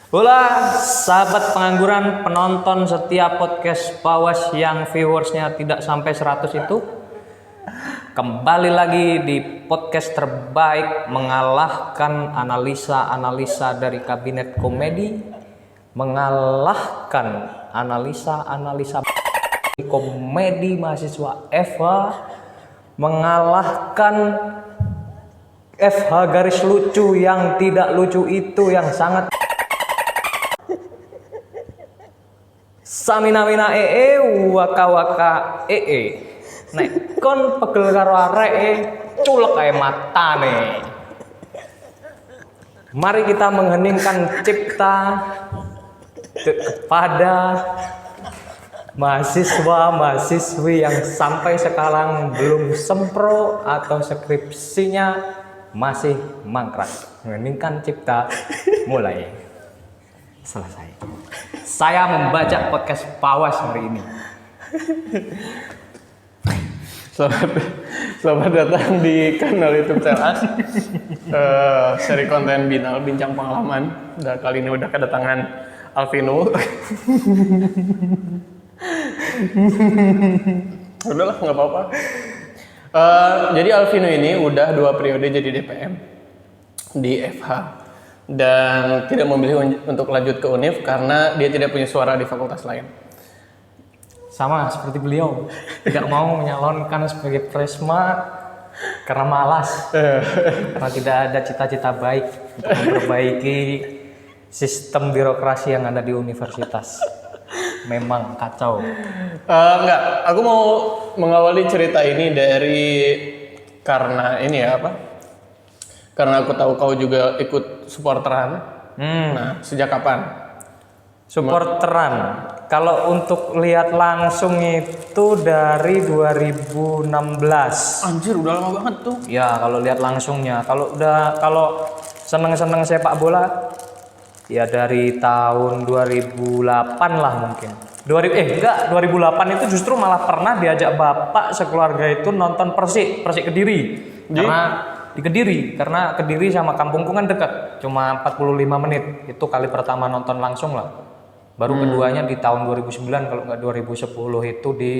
Hola, sahabat pengangguran, penonton setiap podcast Pawas yang viewersnya tidak sampai 100 itu. Kembali lagi di podcast terbaik mengalahkan analisa-analisa dari kabinet komedi, mengalahkan analisa-analisa komedi mahasiswa FH, mengalahkan FH garis lucu yang tidak lucu itu yang sangat samina-mina waka waka nek kon pegel karo areke culek kae matane. Mari kita mengheningkan cipta kepada mahasiswa-mahasiswi yang sampai sekarang belum sempro atau skripsinya masih mangkrak. Mengheningkan cipta mulai. Selesai. Saya membaca podcast Pawas hari ini. Selamat datang di kanal YouTube Celas. Seri konten Binal Bincang Pengalaman. Dan kali ini udah kedatangan Alvino. Udahlah, nggak apa-apa. Jadi Alvino ini udah 2 periode jadi DPM di FH dan tidak memilih untuk lanjut ke UNIF karena dia tidak punya suara di fakultas lain. Sama seperti beliau, tidak mau menyalonkan sebagai presma karena malas, karena tidak ada cita-cita baik untuk memperbaiki sistem birokrasi yang ada di universitas. Memang kacau. Enggak, aku mau mengawali cerita ini dari karena ini ya apa? Karena aku tahu kau juga ikut supporteran. Nah, sejak kapan? Supporteran. Kalau untuk lihat langsung itu dari 2016. Anjir, udah lama banget tuh. Ya, kalau lihat langsungnya. Kalau seneng-seneng sepak bola ya dari tahun 2008 lah mungkin. 2008 itu justru malah pernah diajak bapak sekeluarga itu nonton Persik Kediri. Karena Kediri sama kampungku kan dekat, cuma 45 menit. Itu kali pertama nonton langsung lah. Baru keduanya di tahun 2009 kalau nggak 2010 itu di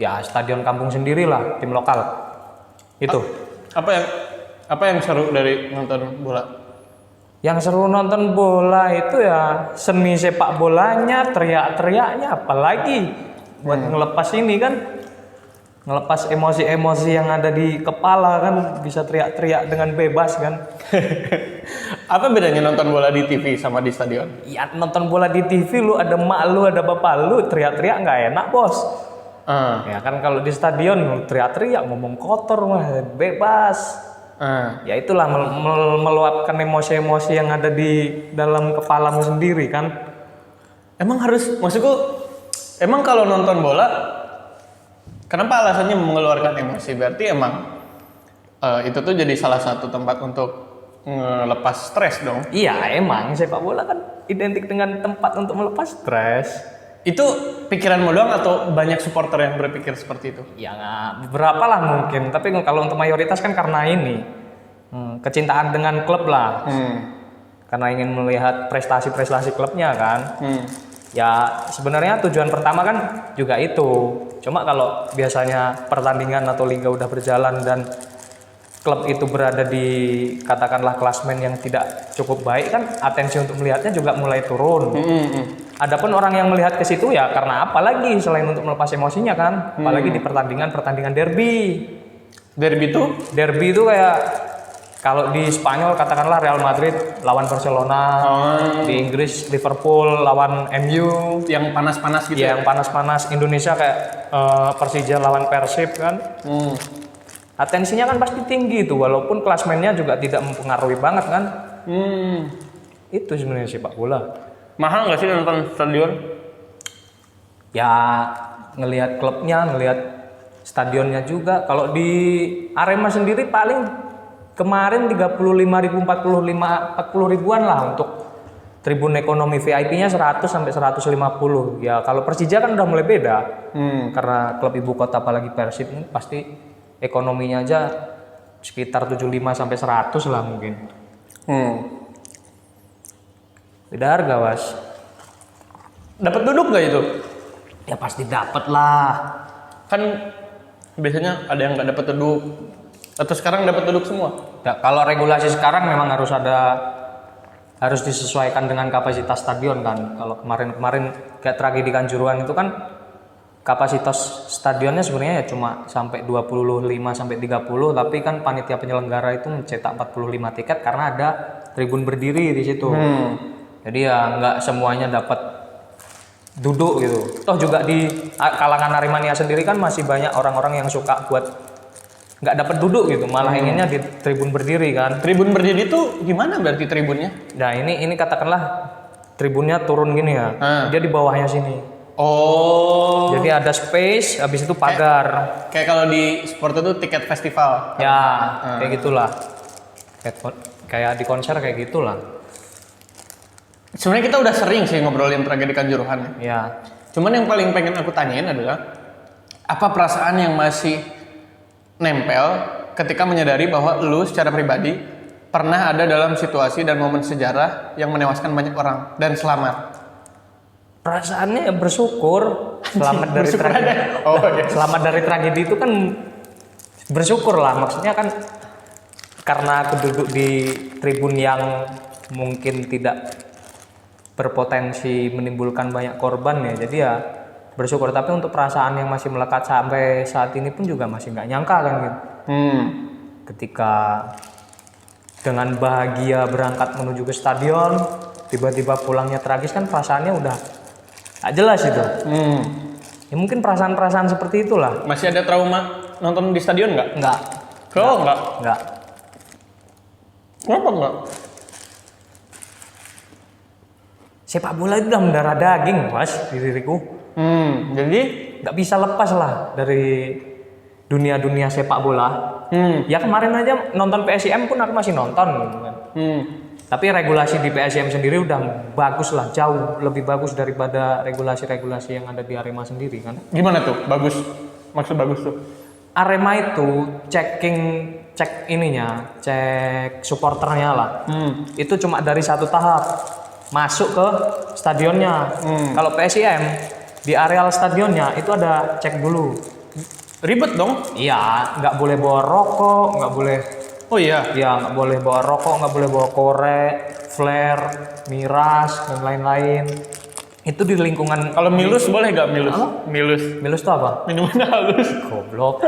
ya stadion kampung sendiri lah, tim lokal. Itu. Apa yang seru dari nonton bola? Yang seru nonton bola itu ya seni sepak bolanya, teriak-teriaknya, apalagi buat ngelepas ini kan, ngelepas emosi-emosi yang ada di kepala kan, bisa teriak-teriak dengan bebas kan. Apa bedanya nonton bola di TV sama di stadion? Ya nonton bola di TV lu ada mak lu, ada bapak lu, teriak-teriak nggak enak bos. Ya kan kalau di stadion lu teriak-teriak, ngomong kotor mah bebas. Ya itulah meluapkan emosi-emosi yang ada di dalam kepalamu sendiri kan. Emang kalau nonton bola, kenapa alasannya mengeluarkan emosi? Berarti emang itu tuh jadi salah satu tempat untuk ngelepas stres dong? Iya emang sepak bola kan identik dengan tempat untuk melepas stres. Itu pikiranmu doang atau banyak supporter yang berpikir seperti itu? Ya beberapa lah mungkin, tapi kalau untuk mayoritas kan karena ini kecintaan dengan klub lah, karena ingin melihat prestasi-prestasi klubnya kan. Ya sebenarnya tujuan pertama kan juga itu, cuma kalau biasanya pertandingan atau liga udah berjalan dan klub itu berada di katakanlah klasmen yang tidak cukup baik kan, atensi untuk melihatnya juga mulai turun. Adapun orang yang melihat ke situ ya karena apa lagi selain untuk melepas emosinya kan, apalagi di pertandingan derby. Derby itu kayak kalau di Spanyol katakanlah Real Madrid lawan Barcelona, di Inggris Liverpool lawan MU, yang panas-panas gitu. Ya, yang panas-panas. Indonesia kayak Persija lawan Persib kan. Atensinya kan pasti tinggi itu, walaupun klasmennya juga tidak mempengaruhi banget kan. Itu sebenarnya sepak bola. Mahal nggak sih nonton stadion? Ya ngelihat klubnya, ngelihat stadionnya juga. Kalau di Arema sendiri paling kemarin 35.000 40 ribuan lah untuk tribun ekonomi, VIP-nya 100 sampai 150. Ya kalau Persija kan udah mulai beda. Karena klub ibu kota apalagi Persib pasti ekonominya aja sekitar 75 sampai 100 lah mungkin. Beda harga, Was. Dapat duduk nggak itu? Ya pasti dapat lah. Kan biasanya ada yang nggak dapat duduk. Atau sekarang dapat duduk semua? Ya, kalau regulasi sekarang memang harus disesuaikan dengan kapasitas stadion kan. Kalau kemarin kayak tragedi Kanjuruhan itu kan kapasitas stadionnya sebenarnya ya cuma sampai 25 sampai 30, tapi kan panitia penyelenggara itu mencetak 45 tiket karena ada tribun berdiri di situ. Jadi ya nggak semuanya dapat duduk gitu. Toh juga di kalangan Aremania sendiri kan masih banyak orang-orang yang suka buat nggak dapat duduk gitu, malah inginnya di tribun berdiri kan. Tribun berdiri itu gimana berarti tribunnya? Nah ini katakanlah tribunnya turun gini ya, dia di bawahnya sini. Oh. Jadi ada space, habis itu pagar. Kayak kalau di sport itu tiket festival. Ya, kayak gitulah. Kayak di konser kayak gitulah. Sebenarnya kita udah sering sih ngobrolin tragedi Kanjuruhan. Ya. Cuman yang paling pengen aku tanyain adalah apa perasaan yang masih nempel ketika menyadari bahwa lu secara pribadi pernah ada dalam situasi dan momen sejarah yang menewaskan banyak orang dan selamat. Perasaannya ya bersyukur selamat dari Bersyukur tragedi. ada. Oh, okay. Selamat dari tragedi itu kan bersyukur lah, maksudnya kan karena aku duduk di tribun yang mungkin tidak berpotensi menimbulkan banyak korban ya, jadi ya bersyukur. Tapi untuk perasaan yang masih melekat sampai saat ini pun juga masih nggak nyangka kan gitu. Ketika dengan bahagia berangkat menuju ke stadion, tiba-tiba pulangnya tragis kan perasaannya udah gak jelas itu. Ya mungkin perasaan-perasaan seperti itulah. Masih ada trauma nonton di stadion nggak? Enggak. Oh, enggak. Enggak. Kenapa enggak? Sepak bola itu udah mendarah daging, Mas, di diriku. Jadi Nggak bisa lepas lah dari dunia-dunia sepak bola. Ya kemarin aja nonton PSIM pun aku masih nonton gitu kan. Tapi regulasi di PSIM sendiri udah bagus lah, jauh lebih bagus daripada regulasi-regulasi yang ada di Arema sendiri kan. gimana tuh? Bagus. Maksud bagus tuh. Arema itu cek supporternya lah. Itu cuma dari satu tahap masuk ke stadionnya. Kalau PSIM di areal stadionnya itu ada cek dulu. Ribet dong. Iya, nggak boleh bawa rokok, nggak boleh. Oh iya. Ya nggak boleh bawa rokok, nggak boleh bawa korek, flare, miras dan lain-lain. Itu di lingkungan. Kalau milus boleh nggak milus? Milus. Milus itu apa? Minuman halus. Goblok.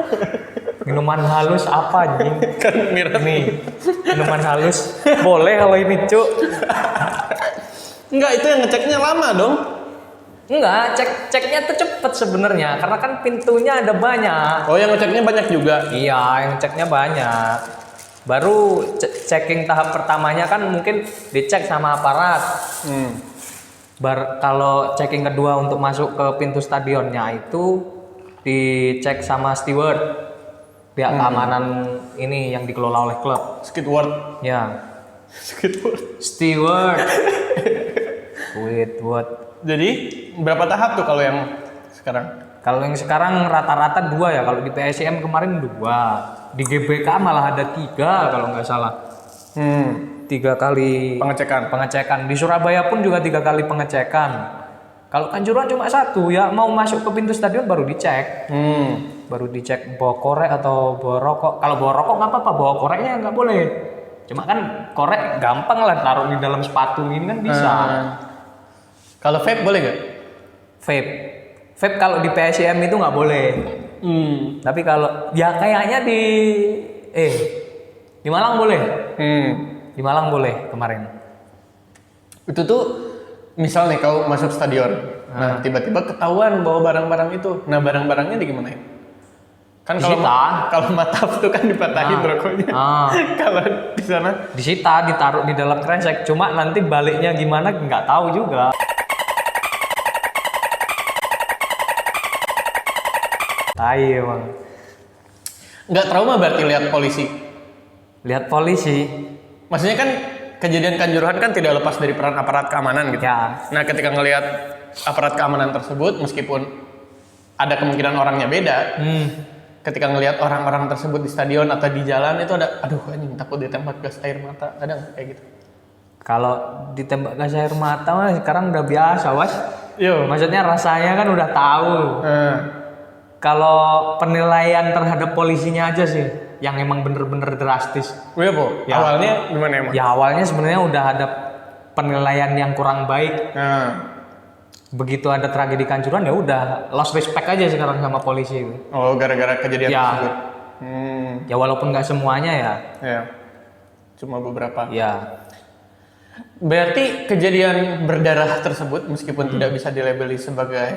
Minuman halus apa anjing? Kan miras. Nih, minuman halus. Boleh kalau ini, Cuk. Enggak, itu yang ngeceknya lama dong. Enggak, ceknya tuh cepet sebenarnya karena kan pintunya ada banyak. Oh, yang ngeceknya banyak juga. Iya, yang ceknya banyak. Baru checking tahap pertamanya kan mungkin dicek sama aparat. Kalau checking kedua untuk masuk ke pintu stadionnya itu dicek sama steward, pihak keamanan ini yang dikelola oleh klub. Skidward. Ya, Skidward. steward. What? Jadi berapa tahap tuh kalau yang sekarang? Kalau yang sekarang rata-rata 2 ya. Kalau di PSIM kemarin 2, di GBK malah ada 3 kalau nggak salah. 3 kali pengecekan. Di Surabaya pun juga 3 kali pengecekan. Kalau Kanjuruhan cuma 1 ya, mau masuk ke pintu stadion baru dicek. Baru dicek bawa korek atau bawa rokok. Kalau bawa rokok nggak apa-apa, bawa koreknya nggak boleh. Cuma kan korek gampang lah taruh di dalam sepatu ini kan bisa. Kalau vape boleh nggak? Vape kalau di PSIM itu nggak boleh. Tapi kalau ya kayaknya di Malang boleh. Di Malang boleh kemarin. Itu tuh misal nih kau masuk stadion, nah tiba-tiba ketahuan bawa barang-barang itu, nah barang-barangnya digimanain? Kan kalau mataf tuh kan dipatahin rokoknya. Kalau di sana disita, ditaruh di dalam kresek. Cuma nanti baliknya gimana nggak tahu juga. Tai emang. Nggak trauma berarti lihat polisi? Lihat polisi. Maksudnya kan kejadian Kanjuruhan kan tidak lepas dari peran aparat keamanan gitu. Ya. Nah ketika ngelihat aparat keamanan tersebut, meskipun ada kemungkinan orangnya beda, ketika ngelihat orang-orang tersebut di stadion atau di jalan itu ada, aduh anjing takut ditembak gas air mata, ada nggak kayak gitu? Kalau ditembak gas air mata mah sekarang udah biasa, Was. Yo. Maksudnya rasanya kan udah tahu. Kalau penilaian terhadap polisinya aja sih yang emang bener-bener drastis. Iya, Po. Ya. Awalnya gimana emang? Ya awalnya sebenarnya udah ada penilaian yang kurang baik. Begitu ada tragedi Kanjuruhan ya udah lost respect aja sekarang sama polisi itu. Oh, gara-gara kejadian Ya. tersebut. Ya walaupun nggak semuanya ya. Ya. Cuma beberapa. Ya. Berarti kejadian berdarah tersebut meskipun tidak bisa dilabeli sebagai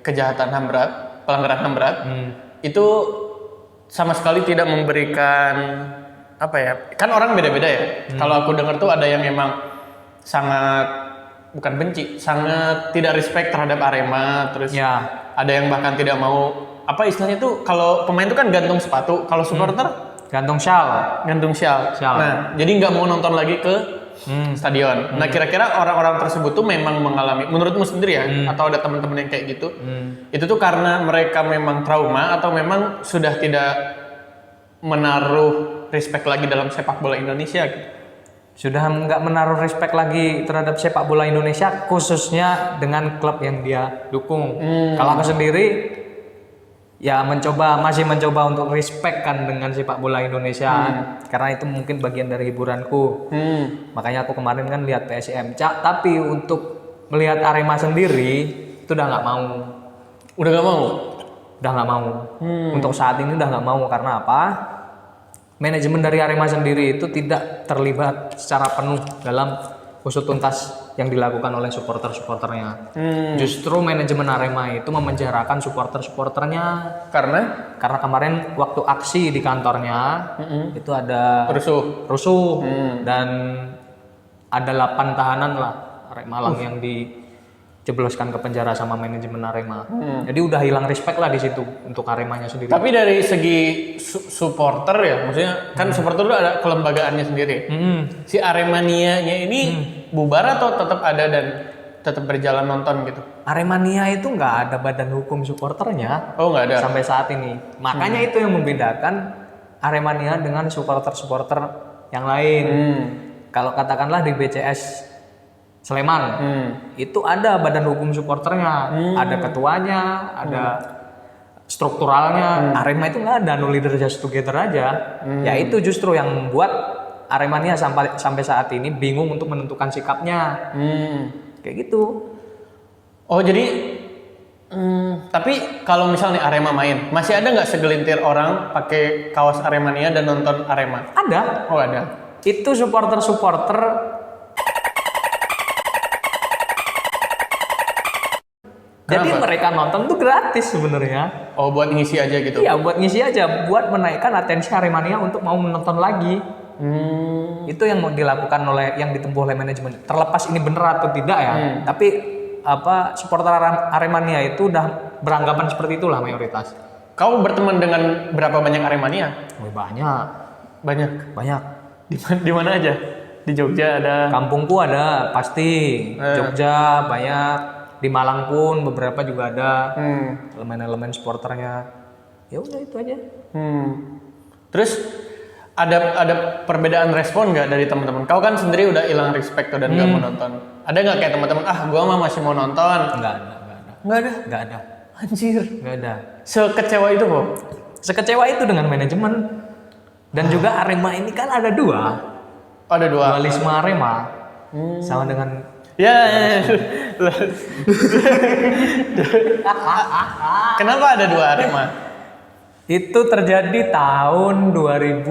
kejahatan HAM berat, pelanggaran HAM berat, itu sama sekali tidak memberikan apa ya? Kan orang beda-beda ya. Kalau aku dengar tuh ada yang memang sangat bukan benci, sangat tidak respect terhadap Arema, terus Ya. ada yang bahkan tidak mau apa istilahnya tuh kalau pemain tuh kan gantung sepatu, kalau supporter Gantung shawl. gantung shawl. Shawl. Nah, jadi nggak mau nonton lagi ke stadion. Nah, kira-kira orang-orang tersebut tuh memang mengalami, menurutmu sendiri ya, atau ada teman-teman yang kayak gitu, itu tuh karena mereka memang trauma atau memang sudah tidak menaruh respect lagi dalam sepak bola Indonesia? Sudah nggak menaruh respect lagi terhadap sepak bola Indonesia, khususnya dengan klub yang dia dukung. Kalau aku sendiri ya masih mencoba untuk respect kan dengan sepak bola Indonesia, karena itu mungkin bagian dari hiburanku. Makanya aku kemarin kan lihat PSM. Tapi untuk melihat Arema sendiri itu udah nggak mau. Udah nggak mau? Udah nggak mau. Untuk saat ini udah nggak mau karena apa? Manajemen dari Arema sendiri itu tidak terlibat secara penuh dalam usut tuntas yang dilakukan oleh supporter-supporternya. Justru manajemen Arema itu memenjarakan supporter-supporternya Karena kemarin waktu aksi di kantornya itu ada rusuh dan ada 8 tahanan lah Arema Malang yang dijebloskan ke penjara sama manajemen Arema. Jadi udah hilang respect lah di situ untuk Aremanya sendiri. tapi dari segi supporter ya, maksudnya kan supporter itu ada kelembagaannya sendiri. Si Aremanianya ini bubar atau tetap ada dan tetap berjalan nonton gitu? Aremania itu nggak ada badan hukum supporternya Oh, nggak ada. sampai saat ini. Makanya itu yang membedakan Aremania dengan supporter-supporter yang lain. Kalau katakanlah di BCS Sleman, itu ada badan hukum supporternya, ada ketuanya, ada strukturalnya. Arema itu nggak ada, no leader just together aja. Ya itu justru yang membuat Aremania sampai saat ini bingung untuk menentukan sikapnya. Kayak gitu. Oh, jadi tapi kalau misalnya Arema main, masih ada nggak segelintir orang pakai kaos Aremania dan nonton Arema? Ada. Oh, ada. Itu supporter-supporter. Jadi mereka nonton tuh gratis sebenarnya. Oh, buat ngisi aja gitu? Iya, buat ngisi aja, buat menaikkan atensi Aremania untuk mau menonton lagi. Itu yang mau dilakukan yang ditempuh oleh manajemen. Terlepas ini benar atau tidak ya, tapi supporter Aremania itu udah beranggapan seperti itulah mayoritas. Kau berteman dengan berapa banyak Aremania? Oh, banyak. Banyak. Di mana aja? Di Jogja ada. Kampungku ada pasti. Jogja banyak. Di Malang pun beberapa juga ada elemen-elemen supporternya. Ya udah itu aja. Terus ada perbedaan respon nggak dari teman-teman? Kau kan sendiri udah hilang respect tuh dan nggak mau nonton. Ada nggak kayak teman-teman? Gua mah masih mau nonton. Nggak ada. Nggak ada. Anjir. Nggak ada. Sekecewa itu kok. Sekecewa itu dengan manajemen. Dan juga Arema ini kan ada dua. Ada dua. Dualisme Arema. Sama dengan Ya. Kenapa ada dua Arema? itu terjadi tahun 2012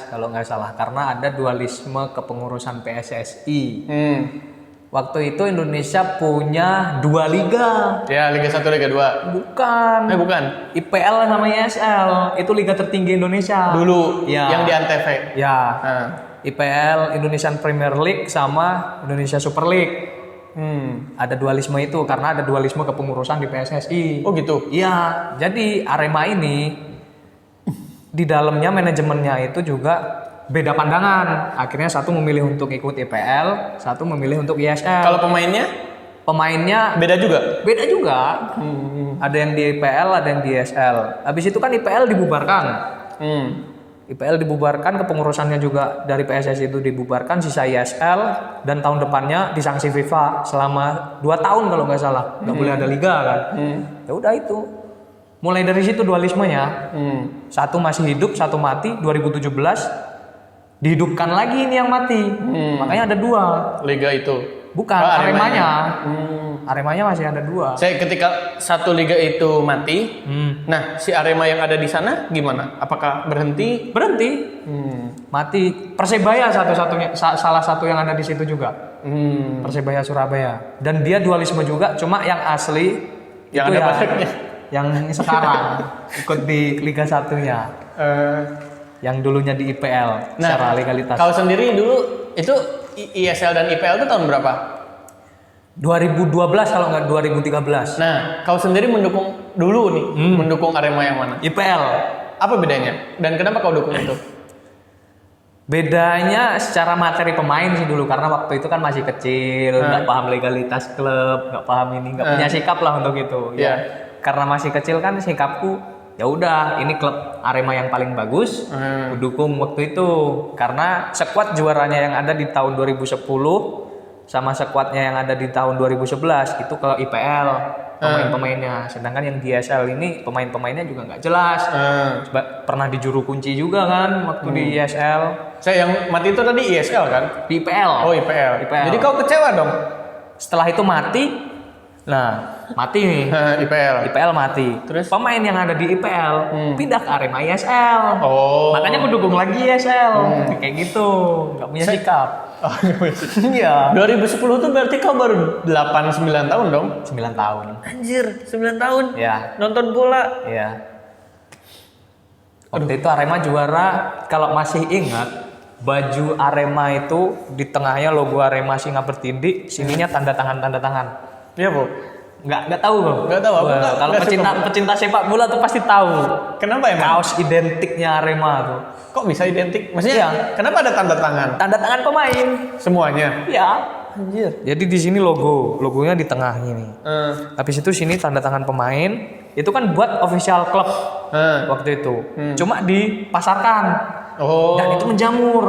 kalau nggak salah, karena ada dualisme kepengurusan PSSI. Waktu itu Indonesia punya 2 liga. Ya, Liga 1, Liga 2. Bukan. Bukan. IPL sama ISL itu liga tertinggi Indonesia. Dulu Ya. yang di Antv. Ya. Nah. IPL, Indonesian Premier League sama Indonesia Super League. Ada dualisme itu karena ada dualisme kepengurusan di PSSI. Oh gitu. Iya, jadi Arema ini di dalamnya manajemennya itu juga beda pandangan. Akhirnya satu memilih untuk ikut IPL, satu memilih untuk ISL. Kalau pemainnya? Pemainnya Beda juga? beda juga. Ada yang di IPL, ada yang di ISL. Habis itu kan IPL dibubarkan. IPL dibubarkan, kepengurusannya juga dari PSSI itu dibubarkan, sisa ISL, dan tahun depannya disanksi FIFA selama 2 tahun kalau nggak salah, nggak boleh ada liga kan. Ya udah itu, mulai dari situ dualismenya, satu masih hidup, satu mati. 2017 dihidupkan lagi ini yang mati, makanya ada 2 liga itu. bukan Aremanya. Aremanya masih ada 2. Saya ketika satu liga itu mati, nah si Arema yang ada di sana gimana? Apakah berhenti? Berhenti, mati. Persebaya satu-satunya, salah satu yang ada di situ juga. Persebaya Surabaya, dan dia dualisme juga, cuma yang asli Yang itu ada ya, pajaknya. yang sekarang ikut di Liga 1-nya, yang dulunya di IPL secara legalitas. Kau sendiri dulu itu ISL dan IPL itu tahun berapa? 2012 kalau nggak 2013. Nah, kau sendiri mendukung dulu nih, mendukung Arema yang mana? IPL. Apa bedanya? Dan kenapa kau dukung itu? Bedanya secara materi pemain sih dulu, karena waktu itu kan masih kecil, nggak paham legalitas klub, nggak paham ini, nggak punya sikap lah untuk itu. Ya, karena masih kecil kan sikapku, ya udah ini klub Arema yang paling bagus, aku dukung waktu itu. Karena skuad juaranya yang ada di tahun 2010 sama skuadnya yang ada di tahun 2011 itu ke IPL pemain-pemainnya, sedangkan yang di ISL ini pemain-pemainnya juga nggak jelas. Pernah di juru kunci juga kan waktu di ISL. Saya yang mati itu tadi ISL kan? Di IPL. Oh IPL. Jadi kau kecewa dong? Setelah itu mati. Nah, mati nih. IPL mati. Terus pemain yang ada di IPL pindah ke Arema ISL. Oh. Makanya aku dukung lagi ISL. Kayak gitu, nggak punya sikap. Iya. 2010 tuh berarti kau baru 8-9 tahun dong? 9 tahun. Anjir, 9 tahun? Ya. Nonton bola? Iya. Waktu itu Arema juara, kalau masih ingat, baju Arema itu di tengahnya logo Arema singa bertindih, sininya tanda tangan. Iya, Bu. Nggak tahu kok. Nggak tahu. Kalau pecinta sepak bola tuh pasti tahu. Kenapa emang? Kaos identiknya Arema tuh. Kok bisa identik? Maksudnya kenapa ada tanda tangan? Tanda tangan pemain. Semuanya? Iya. Anjir. Jadi di sini logonya di tengah ini. Habis itu sini tanda tangan pemain. Itu kan buat official klub waktu itu. Cuma dipasarkan. Dan itu menjamur.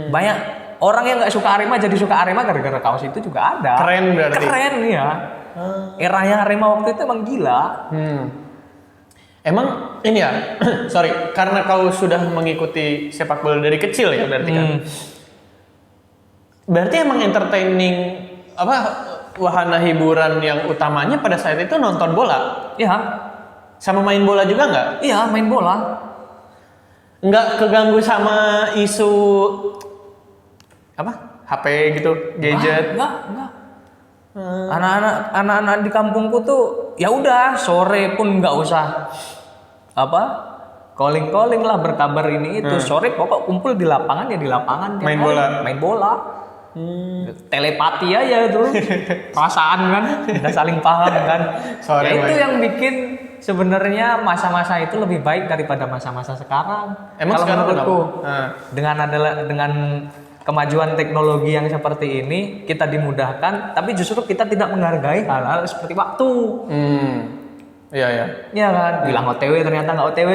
Banyak orang yang nggak suka Arema jadi suka Arema gara-gara kaos itu juga ada. Keren berarti. Keren ya. Eranya Arema waktu itu emang gila. Emang ini ya, sorry, karena kau sudah mengikuti sepak bola dari kecil ya berarti kan? Berarti emang entertaining wahana hiburan yang utamanya pada saat itu nonton bola? Iya. Sama main bola juga nggak? Iya, main bola. Nggak keganggu sama isu HP gitu, gadget? Enggak. Anak-anak di kampungku tuh ya udah sore pun nggak usah calling lah berkabar ini itu, sore pokok kumpul di lapangan ya di lapangan main bola. Telepati aja itu perasaan kan, udah saling paham kan. Ya itu yang bikin sebenarnya masa-masa itu lebih baik daripada masa-masa sekarang. Emang kalau sekarang menurutku dengan kemajuan teknologi yang seperti ini, kita dimudahkan, tapi justru kita tidak menghargai hal-hal seperti waktu. Iya. Iya kan, bilang OTW ternyata nggak OTW.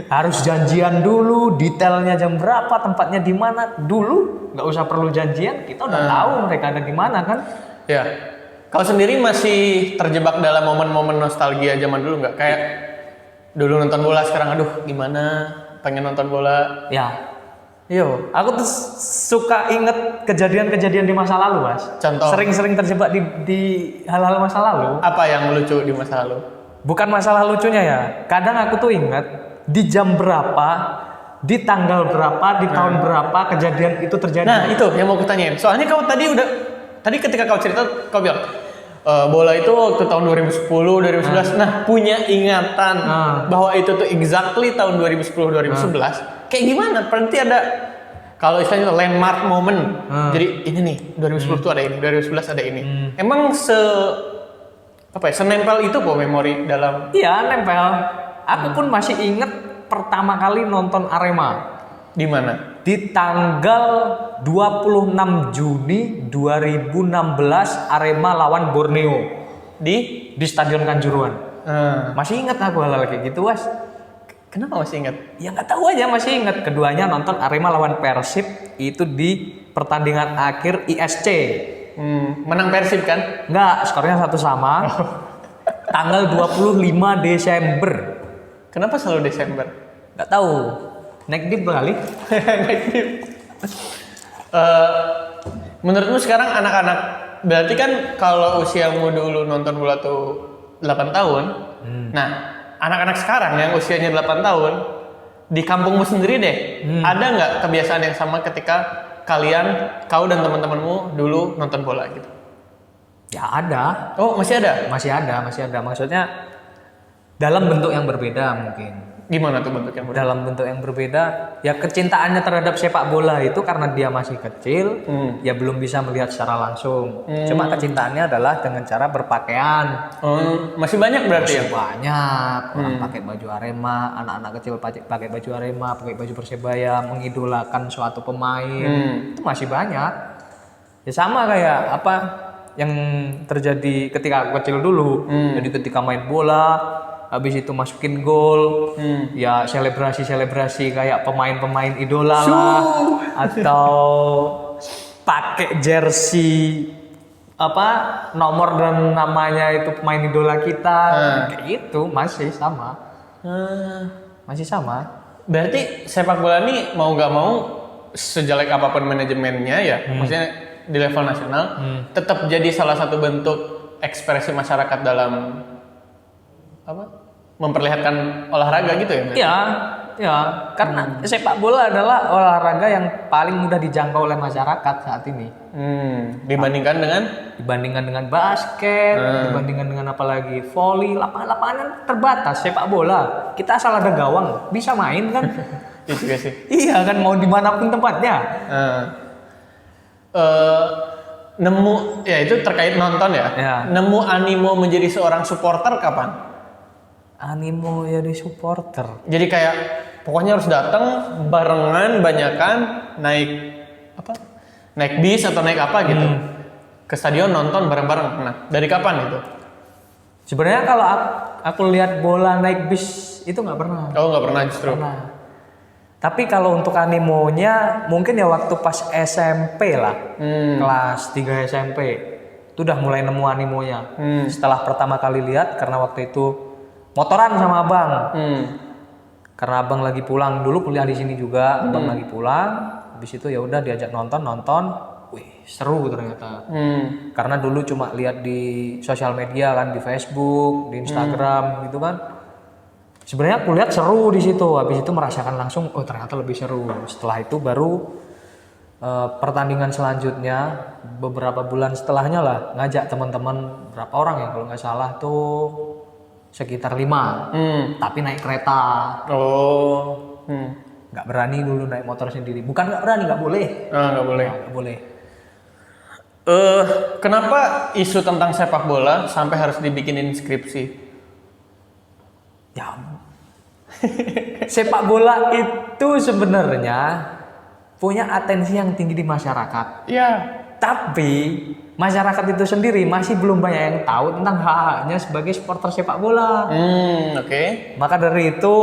Harus janjian dulu, detailnya jam berapa, tempatnya di mana. Dulu nggak usah perlu janjian, kita udah tahu mereka ada di mana kan. Iya. Kau sendiri masih terjebak dalam momen-momen nostalgia zaman dulu nggak? Kayak dulu nonton bola, sekarang aduh gimana, pengen nonton bola. Ya. Iya, aku tuh suka inget kejadian-kejadian di masa lalu, Mas. Contoh? Sering-sering terjebak di hal-hal masa lalu. Apa yang lucu di masa lalu? Bukan masalah lucunya ya. Kadang aku tuh inget di jam berapa, di tanggal berapa, di tahun berapa kejadian itu terjadi. Nah, itu yang mau kutanyain. Soalnya kau tadi ketika kau cerita, kau bilang bola itu waktu tahun 2010, 2011. Nah, punya ingatan bahwa itu tuh exactly tahun 2010, 2011. Kayak gimana? Berarti ada, kalau istilahnya landmark moment. Jadi ini nih, 2010 tuh ada ini, 2011 ada ini. Emang senempel itu kok memori dalam? Iya, nempel. Aku pun masih inget pertama kali nonton Arema. Di mana? Di tanggal 26 Juni 2016 Arema lawan Borneo di Stadion Kanjuruhan. Masih ingat aku hal-hal kayak gitu, Was. Kenapa masih ingat? Ya nggak tahu aja, masih ingat. Keduanya nonton Arema lawan Persib itu di pertandingan akhir ISC. Menang Persib kan? Enggak, skornya 1-1. Tanggal 25 Desember. Kenapa selalu Desember? Nggak tahu. Naik dip kali. Naik dip. Menurutmu sekarang anak-anak, berarti kan kalau usiamu dulu nonton bola tuh 8 tahun. Nah, anak-anak sekarang yang usianya 8 tahun, di kampungmu sendiri deh, ada nggak kebiasaan yang sama ketika kau dan teman-temanmu dulu nonton bola gitu? Ya ada. Oh, masih ada? Masih ada. Maksudnya dalam bentuk yang berbeda mungkin. Gimana tuh bentuknya? Dalam bentuk yang berbeda, ya kecintaannya terhadap sepak bola itu karena dia masih kecil, ya belum bisa melihat secara langsung. Cuma kecintaannya adalah dengan cara berpakaian. Masih banyak berarti Masih banyak orang pakai baju Arema, anak-anak kecil pakai baju Arema, pakai baju Persebaya, mengidolakan suatu pemain. Itu masih banyak. Ya sama kayak apa yang terjadi ketika aku kecil dulu. Jadi ketika main bola, habis itu masukin gol, ya selebrasi kayak pemain-pemain idola lah, atau pakai jersey nomor dan namanya itu pemain idola kita, kayak gitu masih sama. Masih sama. Berarti sepak bola ini mau nggak mau sejelek apapun manajemennya ya, maksudnya di level nasional, tetap jadi salah satu bentuk ekspresi masyarakat dalam memperlihatkan olahraga gitu ya? Ya, karena sepak bola adalah olahraga yang paling mudah dijangkau oleh masyarakat saat ini. Dibandingkan dengan Basket, dibandingkan dengan apalagi volley, lapangan terbatas. Sepak bola, kita asal ada gawang bisa main kan? Itu juga sih. Iya kan, mau dimanapun tempatnya. Nemu ya itu terkait nonton ya. Nemu animo menjadi seorang supporter kapan? Animo ya di supporter. Jadi kayak pokoknya harus datang barengan, banyakan naik bis atau naik apa gitu ke stadion nonton bareng-bareng. Nah, dari kapan itu? Sebenarnya kalau aku lihat bola naik bis itu nggak pernah. Oh, nggak pernah justru. Pernah. Tapi kalau untuk animonya mungkin ya waktu pas SMP lah, kelas 3 SMP itu udah mulai nemu animonya. Setelah pertama kali lihat, karena waktu itu motoran sama abang, karena abang lagi pulang dulu kuliah di sini juga, abang lagi pulang, habis itu ya udah diajak nonton, wih seru ternyata. Karena dulu cuma lihat di sosial media kan, di Facebook, di Instagram gitu kan. Sebenarnya aku lihat seru di situ, habis itu merasakan langsung, oh ternyata lebih seru. Setelah itu baru pertandingan selanjutnya beberapa bulan setelahnya lah ngajak teman-teman berapa orang ya kalau nggak salah tuh sekitar 5, tapi naik kereta. Nggak berani dulu naik motor sendiri. Bukan nggak berani, nggak boleh. Nggak boleh. Nggak boleh. Kenapa isu tentang sepak bola sampai harus dibikinin skripsi? Ya, sepak bola itu sebenarnya punya atensi yang tinggi di masyarakat. Iya. Tapi masyarakat itu sendiri masih belum banyak yang tahu tentang hak-haknya sebagai supporter sepak bola. Oke. Maka dari itu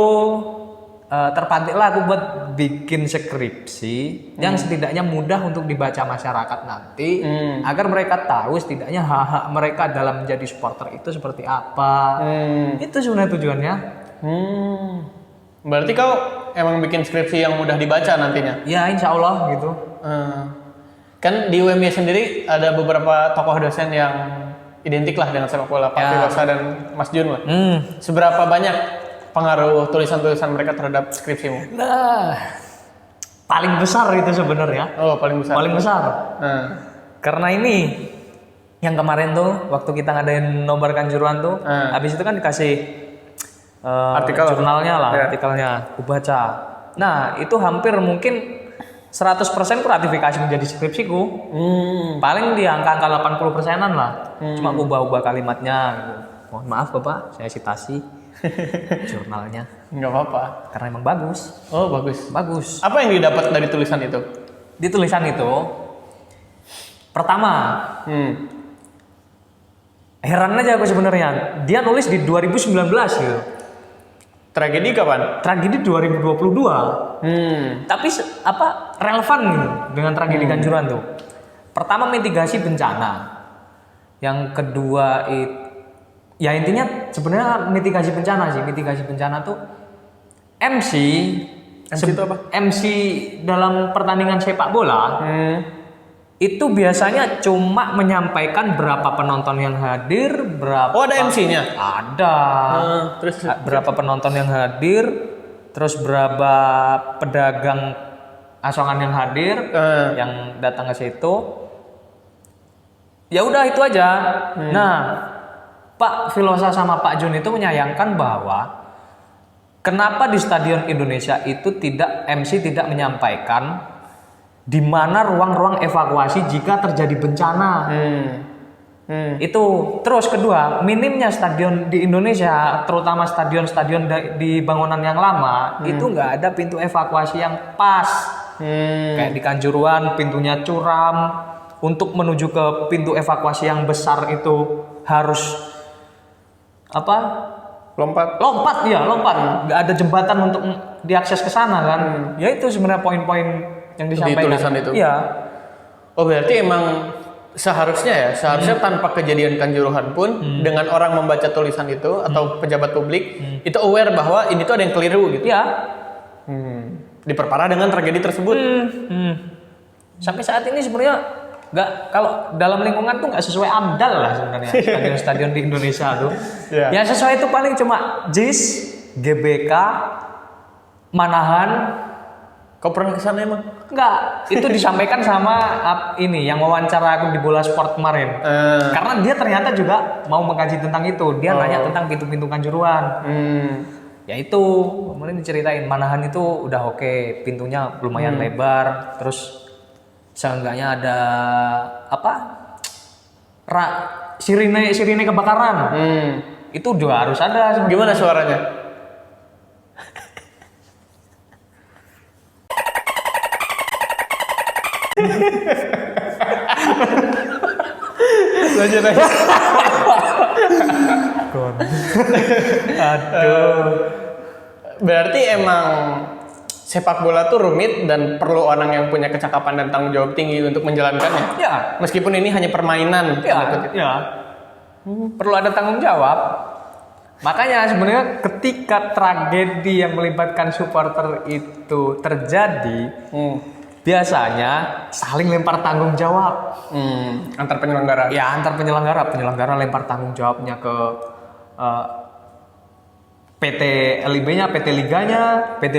terpantiklah aku buat bikin skripsi yang setidaknya mudah untuk dibaca masyarakat nanti, agar mereka tahu setidaknya hak-hak mereka dalam menjadi supporter itu seperti apa. Itu sebenarnya tujuannya. Berarti kau emang bikin skripsi yang mudah dibaca nantinya? Ya insya Allah gitu. Kan di UMY sendiri ada beberapa tokoh dosen yang identik lah dengan sepak bola, Pak Firosa dan Mas Jun lah. Seberapa banyak pengaruh tulisan-tulisan mereka terhadap skripsimu? Nah, paling besar itu sebenarnya. Oh, paling besar. Paling besar. Karena ini yang kemarin tuh waktu kita ngadain nobar kanjuruhan tuh, habis itu kan dikasih artikel jurnalnya lah, artikelnya aku baca. Nah, itu hampir mungkin 100% ku ratifikasi menjadi skripsiku. Paling di angka 80%-an lah. Cuma ubah-ubah kalimatnya gitu. Mohon maaf Bapak, saya citasi jurnalnya. Nggak apa-apa. Karena emang bagus. Oh, bagus. Bagus. Apa yang didapat dari tulisan itu? Di tulisan itu, pertama, heran aja aku sebenarnya. Dia nulis di 2019 gitu. Tragedi kapan? Tragedi 2022. Tapi relevan gitu dengan tragedi Kanjuruhan tuh. Pertama mitigasi bencana. Yang kedua ya intinya sebenarnya mitigasi bencana sih. Mitigasi bencana tuh MC itu apa? MC dalam pertandingan sepak bola itu biasanya cuma menyampaikan berapa penonton yang hadir, berapa. Oh, ada MC-nya? Ada. Terus berapa penonton yang hadir, terus berapa pedagang asongan yang hadir, yang datang ke situ. Ya udah itu aja. Nah, Pak Filosa sama Pak Jun itu menyayangkan bahwa kenapa di Stadion Indonesia itu MC tidak menyampaikan di mana ruang-ruang evakuasi jika terjadi bencana. Itu. Terus kedua, minimnya stadion di Indonesia, terutama stadion-stadion di bangunan yang lama, itu nggak ada pintu evakuasi yang pas. Kayak di Kanjuruhan pintunya curam. Untuk menuju ke pintu evakuasi yang besar itu harus lompat. Nggak ada jembatan untuk diakses ke sana kan. Ya itu sebenarnya poin-poin yang disampaikan. Di tulisan itu. Iya. Oh, berarti emang seharusnya tanpa kejadian Kanjuruhan pun dengan orang membaca tulisan itu atau pejabat publik itu aware bahwa ini tuh ada yang keliru gitu. Iya. Diperparah dengan tragedi tersebut. Sampai saat ini sebenarnya kalau dalam lingkungan tuh nggak sesuai AMDAL lah sebenarnya stadion-stadion di Indonesia tuh. Yang sesuai itu paling cuma JIS, GBK, Manahan. Kau pernah kesana emang? Enggak, itu disampaikan sama ini yang wawancara aku di Bola Sport kemarin. Karena dia ternyata juga mau mengkaji tentang itu. Dia nanya tentang pintu-pintu Kanjuruhan. Ya itu, kemudian diceritain Manahan itu udah oke, pintunya lumayan lebar, terus seenggaknya ada sirine kebakaran. Itu juga harus ada. Gimana suaranya? Lanjut aja. Aduh. Berarti emang sepak bola tuh rumit dan perlu orang yang punya kecakapan dan tanggung jawab tinggi untuk menjalankannya. Ya. Meskipun ini hanya permainan. Ya. Perlu ada tanggung jawab. Makanya sebenarnya ketika tragedi yang melibatkan supporter itu terjadi, biasanya saling lempar tanggung jawab. Antar penyelenggara. Ya, antar penyelenggara lempar tanggung jawabnya ke PT LIB-nya, PT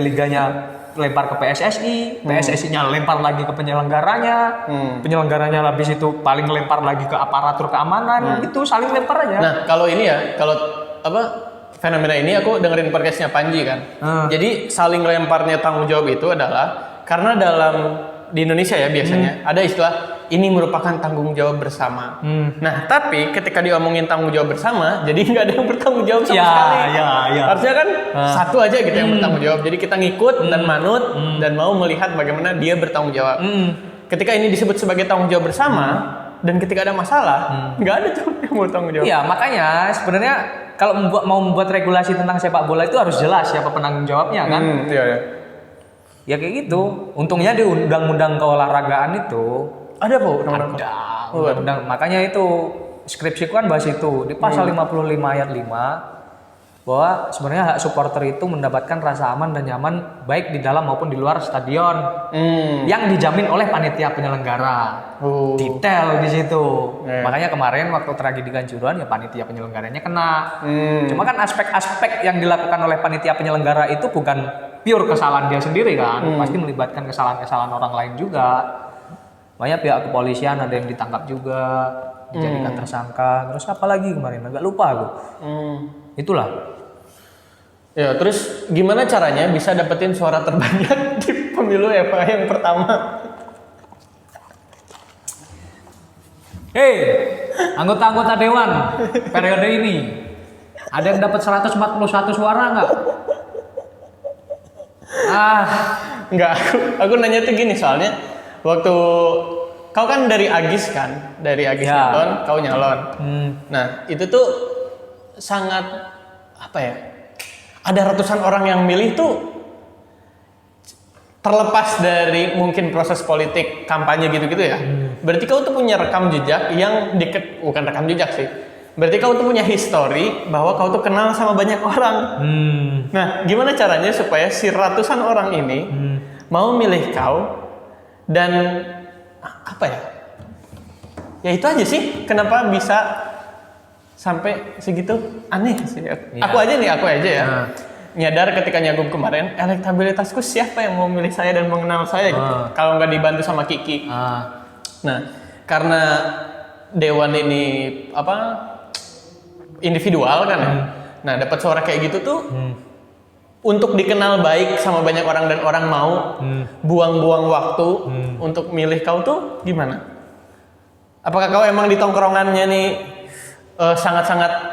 Liganya lempar ke PSSI, PSSI-nya lempar lagi ke penyelenggaranya, penyelenggaranya habis itu paling lempar lagi ke aparatur keamanan, itu saling lempar aja. Nah, kalau ini fenomena ini aku dengerin podcastnya Panji kan. Jadi saling lemparnya tanggung jawab itu adalah karena di Indonesia ya biasanya ada istilah ini merupakan tanggung jawab bersama. Nah, tapi ketika diomongin tanggung jawab bersama, jadi nggak ada yang bertanggung jawab sama sekali. Harusnya kan satu aja gitu yang bertanggung jawab. Jadi kita ngikut dan manut dan mau melihat bagaimana dia bertanggung jawab. Ketika ini disebut sebagai tanggung jawab bersama dan ketika ada masalah, nggak ada tuh yang mau tanggung jawab. Iya, makanya sebenarnya kalau mau membuat regulasi tentang sepak bola itu harus jelas siapa penanggung jawabnya kan. Ya kayak gitu. Untungnya di undang-undang keolahragaan itu ada apa? Undang-undang. Makanya itu skripsiku kan bahas itu di pasal 55 ayat 5 bahwa sebenarnya hak supporter itu mendapatkan rasa aman dan nyaman baik di dalam maupun di luar stadion yang dijamin oleh panitia penyelenggara. Detail di situ. Makanya kemarin waktu tragedi Kanjuruhan ya panitia penyelenggaranya kena. Cuma kan aspek-aspek yang dilakukan oleh panitia penyelenggara itu bukan pure kesalahan dia sendiri kan, pasti melibatkan kesalahan-kesalahan orang lain juga. Makanya pihak kepolisian ada yang ditangkap juga, dijadikan tersangka. Terus apa lagi kemarin? Agak lupa aku. Itulah. Ya, terus gimana caranya bisa dapetin suara terbanyak di pemilu FA yang pertama? Hei, anggota-anggota dewan periode ini, ada yang dapat 141 suara nggak? Enggak, aku nanya tuh gini soalnya waktu kau kan dari Agis kan, nyalon, kau nyalon. Nah itu tuh sangat ada ratusan orang yang milih tuh, terlepas dari mungkin proses politik kampanye gitu-gitu ya. Berarti kau tuh punya rekam jejak yang bukan rekam jejak sih. Berarti kau tuh punya history bahwa kau tuh kenal sama banyak orang. Nah, gimana caranya supaya si ratusan orang ini mau milih kau dan apa ya? Ya itu aja sih. Kenapa bisa sampai segitu? Aneh sih. Aku aja ya. Nyadar ketika Nyagup kemarin, elektabilitasku siapa yang mau milih saya dan mengenal saya gitu. Kalau nggak dibantu sama Kiki. Nah, karena Dewan ini individual kan ya. Nah, dapat suara kayak gitu tuh untuk dikenal baik sama banyak orang dan orang mau buang-buang waktu untuk milih kau tuh gimana? Apakah kau emang di tongkrongannya nih sangat-sangat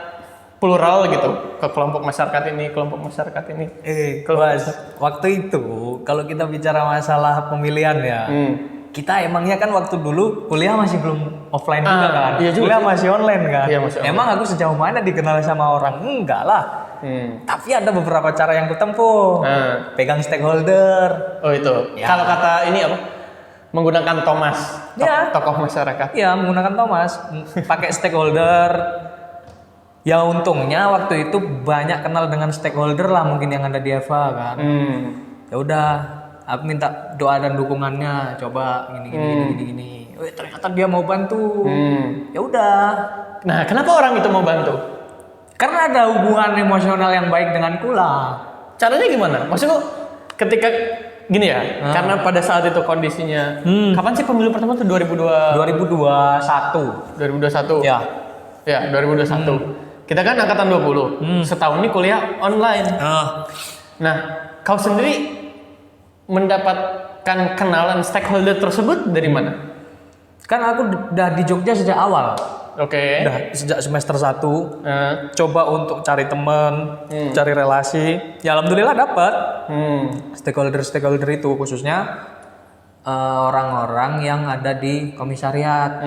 plural gitu ke kelompok masyarakat ini? Mas, waktu itu kalau kita bicara masalah pemilihan ya, kita emangnya kan waktu dulu kuliah masih belum offline juga kan, kuliah masih online kan. Emang aku sejauh mana dikenal sama orang? Enggak lah. Tapi ada beberapa cara yang kutempuh. Pegang stakeholder. Oh itu. Ya. Kalau kata ini apa? Menggunakan Thomas, tokoh masyarakat. Iya, menggunakan Thomas, pakai stakeholder. Ya untungnya waktu itu banyak kenal dengan stakeholder lah mungkin yang ada di Eva kan. Ya udah, aku minta doa dan dukungannya, coba gini. Ternyata dia mau bantu. Ya udah. Nah, kenapa orang itu mau bantu? Karena ada hubungan emosional yang baik denganku lah. Caranya gimana? Maksudku ketika gini ya, karena pada saat itu kondisinya kapan sih pemilu pertama tuh 2021. Ya, 2021. Kita kan angkatan 20. Setahun ini kuliah online. Nah, kau sendiri mendapatkan kenalan stakeholder tersebut dari mana? Kan aku udah di Jogja sejak awal. Oke. Udah sejak semester 1. Coba untuk cari teman, cari relasi. Ya alhamdulillah dapat. Stakeholder itu khususnya orang-orang yang ada di komisariat.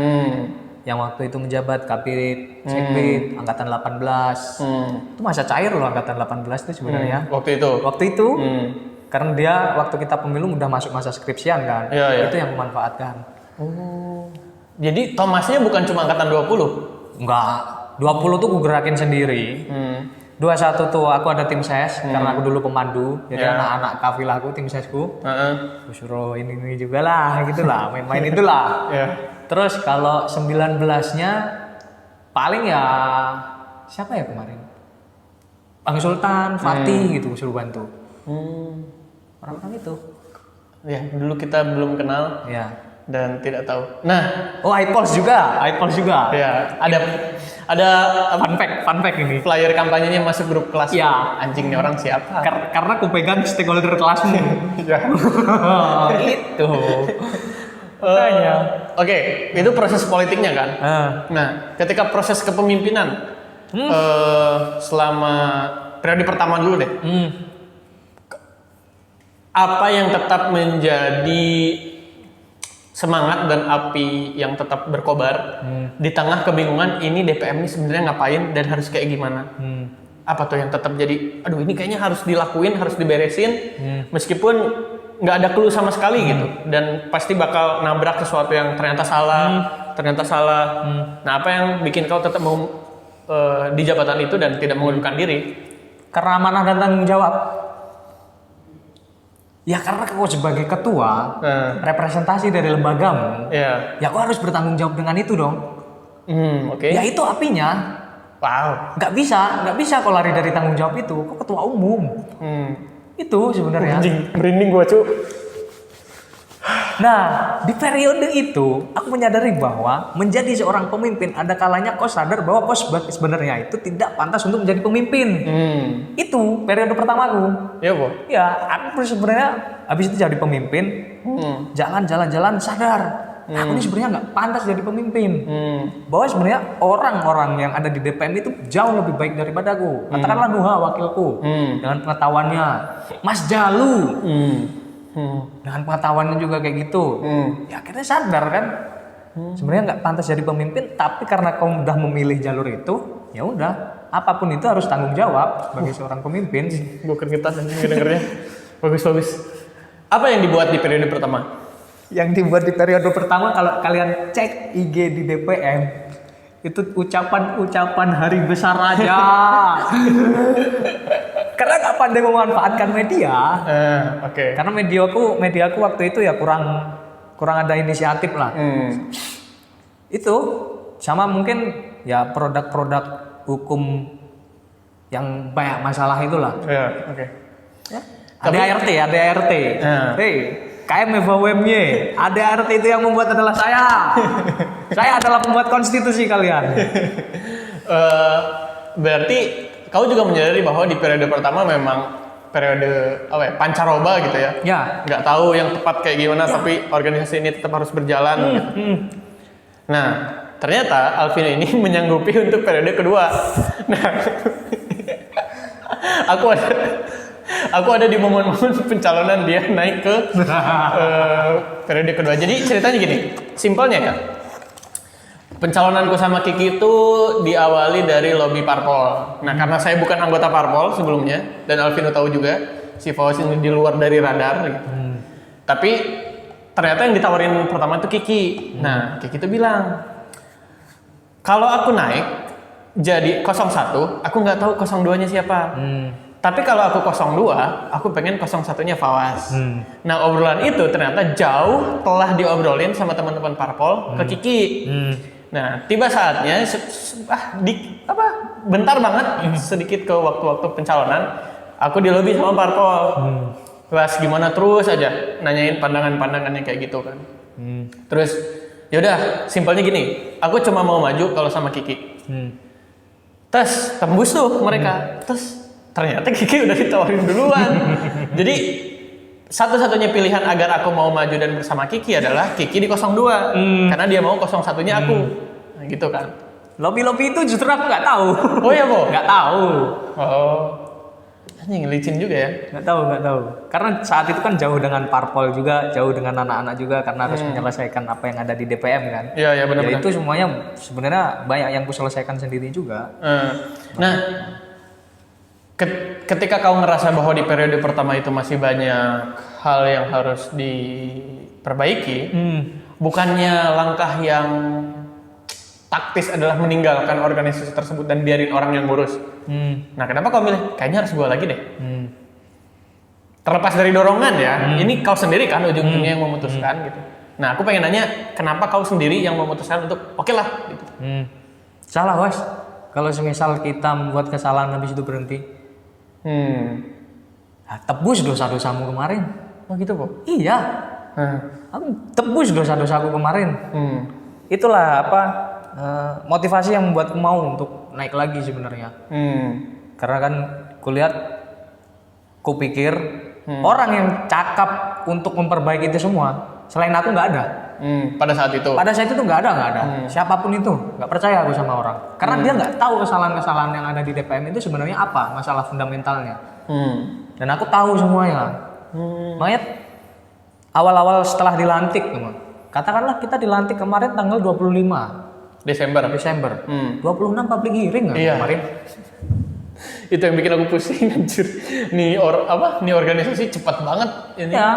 Yang waktu itu menjabat Kapit, Sekbid, angkatan 18. Itu masa cair loh angkatan 18 itu sebenarnya. Waktu itu. Karena dia waktu kita pemilu udah masuk masa skripsian kan. Itu yang memanfaatkan. Jadi Thomasnya bukan cuma angkatan 20? Enggak. 20 tuh gue gerakin sendiri. 21 tuh aku ada tim ses karena aku dulu pemandu. Jadi anak-anak kafilahku, tim sesku. Gue suruh ini juga lah gitu lah, main-main itulah. Terus kalau 19-nya paling ya siapa ya kemarin? Bang Sultan, Fatih gitu suruh bantu. Orang-orang itu. Ya, dulu kita belum kenal. Dan tidak tahu. Nah, iPols juga. Ya, ada fun fact ini. Flyer kampanyenya masuk grup kelas. Anjingnya orang siapa? Karena aku pegang stakeholder kelasmu. Itu. Oke, itu proses politiknya kan. Nah, ketika proses kepemimpinan selama periode pertama dulu deh. Apa yang tetap menjadi semangat dan api yang tetap berkobar di tengah kebingungan ini DPM ini sebenarnya ngapain dan harus kayak gimana? Apa tuh yang tetap jadi, aduh ini kayaknya harus dilakuin, harus diberesin, meskipun nggak ada clue sama sekali gitu, dan pasti bakal nabrak sesuatu yang ternyata salah. Nah, apa yang bikin kau tetap mau di jabatan itu dan tidak mengundurkan diri? Karena amanah dan tanggung jawab. Ya karena kau sebagai ketua representasi dari lembagamu, ya kau harus bertanggung jawab dengan itu dong. Ya itu apinya. Nggak bisa kau lari dari tanggung jawab itu. Kau ketua umum. Itu sebenarnya. Merinding gua cu. Nah, di periode itu aku menyadari bahwa menjadi seorang pemimpin ada kalanya kau sadar bahwa kau sebenarnya itu tidak pantas untuk menjadi pemimpin. Itu periode pertamaku. Ya, aku sebenarnya habis itu jadi pemimpin. Jalan sadar. Aku ini sebenarnya nggak pantas jadi pemimpin. Bahwa sebenarnya orang-orang yang ada di DPM itu jauh lebih baik daripadaku. Katakanlah Nuha wakilku dengan pengetahuannya, Mas Jalu dengan pengetahuannya juga kayak gitu. Ya akhirnya sadar kan, sebenarnya nggak pantas jadi pemimpin. Tapi karena kau udah memilih jalur itu, ya udah, apapun itu harus tanggung jawab sebagai seorang pemimpin. Gue keringetan anjing dengernya. Bagus. Apa yang dibuat di periode pertama? Yang dibuat di periode pertama, kalau kalian cek IG di DPM, itu ucapan-ucapan hari besar aja. Karena nggak pandai memanfaatkan media. Oke. Karena mediaku waktu itu ya kurang ada inisiatif lah. Itu sama mungkin ya produk-produk hukum yang banyak masalah itulah. Oke. Ya. ADART. Hei, KM FWMY, ADART itu yang membuat adalah saya. Saya adalah pembuat konstitusi kalian. Berarti kau juga menyadari bahwa di periode pertama memang periode pancaroba gitu ya? Ya. Nggak tahu yang tepat kayak gimana, tapi organisasi ini tetap harus berjalan. Gitu. Nah, ternyata Alvino ini menyanggupi untuk periode kedua. Nah, aku ada di momen-momen pencalonan dia naik ke periode kedua. Jadi ceritanya gini, simpelnya kan, pencalonanku sama Kiki itu diawali dari lobby parpol. Nah, karena saya bukan anggota parpol sebelumnya, dan Alvino tahu juga, si Fawaz ini di luar dari radar gitu. Tapi ternyata yang ditawarin pertama itu Kiki. Nah, Kiki itu bilang, kalau aku naik jadi 01, aku nggak tahu 02-nya siapa. Tapi kalau aku 02, aku pengen 01-nya Fawaz. Nah, obrolan itu ternyata jauh telah diobrolin sama teman-teman parpol ke Kiki. Nah, tiba saatnya bentar banget sedikit ke waktu-waktu pencalonan, aku di lobi sama parpol. Bahas gimana terus aja nanyain pandangan-pandangannya kayak gitu kan. Terus yaudah, simpelnya gini, aku cuma mau maju kalau sama Kiki. Terus tembus tuh mereka. Terus ternyata Kiki udah ditawarin duluan. Jadi satu-satunya pilihan agar aku mau maju dan bersama Kiki adalah Kiki di 02. Karena dia mau 01-nya aku. Nah, gitu kan. Lobby-lobby itu justru aku nggak tahu. Oh ya, Po? Nggak tahu. Oh. Anjing, licin juga ya. Nggak tahu. Karena saat itu kan jauh dengan parpol juga, jauh dengan anak-anak juga, karena harus menyelesaikan apa yang ada di DPM kan. Iya, benar-benar. Ya itu semuanya sebenarnya banyak yang kuselesaikan sendiri juga. Nah, ketika kau ngerasa bahwa di periode pertama itu masih banyak hal yang harus diperbaiki, bukannya langkah yang taktis adalah meninggalkan organisasi tersebut dan biarin orang yang ngurus. Nah, kenapa kau milih? Kayaknya harus gua lagi deh. Terlepas dari dorongan ya, ini kau sendiri kan ujung-ujungnya yang memutuskan gitu. Nah, aku pengen nanya, kenapa kau sendiri yang memutuskan untuk oke lah gitu. Salah, Was. Kalau semisal kita membuat kesalahan habis itu berhenti, nah, tebus dosa-dosamu kemarin. Oh gitu, Po? Iya. Aku tebus dosa-dosaku kemarin. Itulah motivasi yang membuatku mau untuk naik lagi sebenarnya. Karena kan kulihat, kupikir orang yang cakap untuk memperbaiki itu semua selain aku nggak ada. Pada saat itu nggak ada. Siapapun itu nggak percaya aku sama orang. Karena dia nggak tahu kesalahan-kesalahan yang ada di DPM itu sebenarnya apa masalah fundamentalnya. Dan aku tahu semuanya. Makanya awal-awal setelah dilantik, katakanlah kita dilantik kemarin tanggal 25 Desember. 26 public hearing kemarin. Itu yang bikin aku pusing anjir. Nih organisasi cepat banget ini. Ya.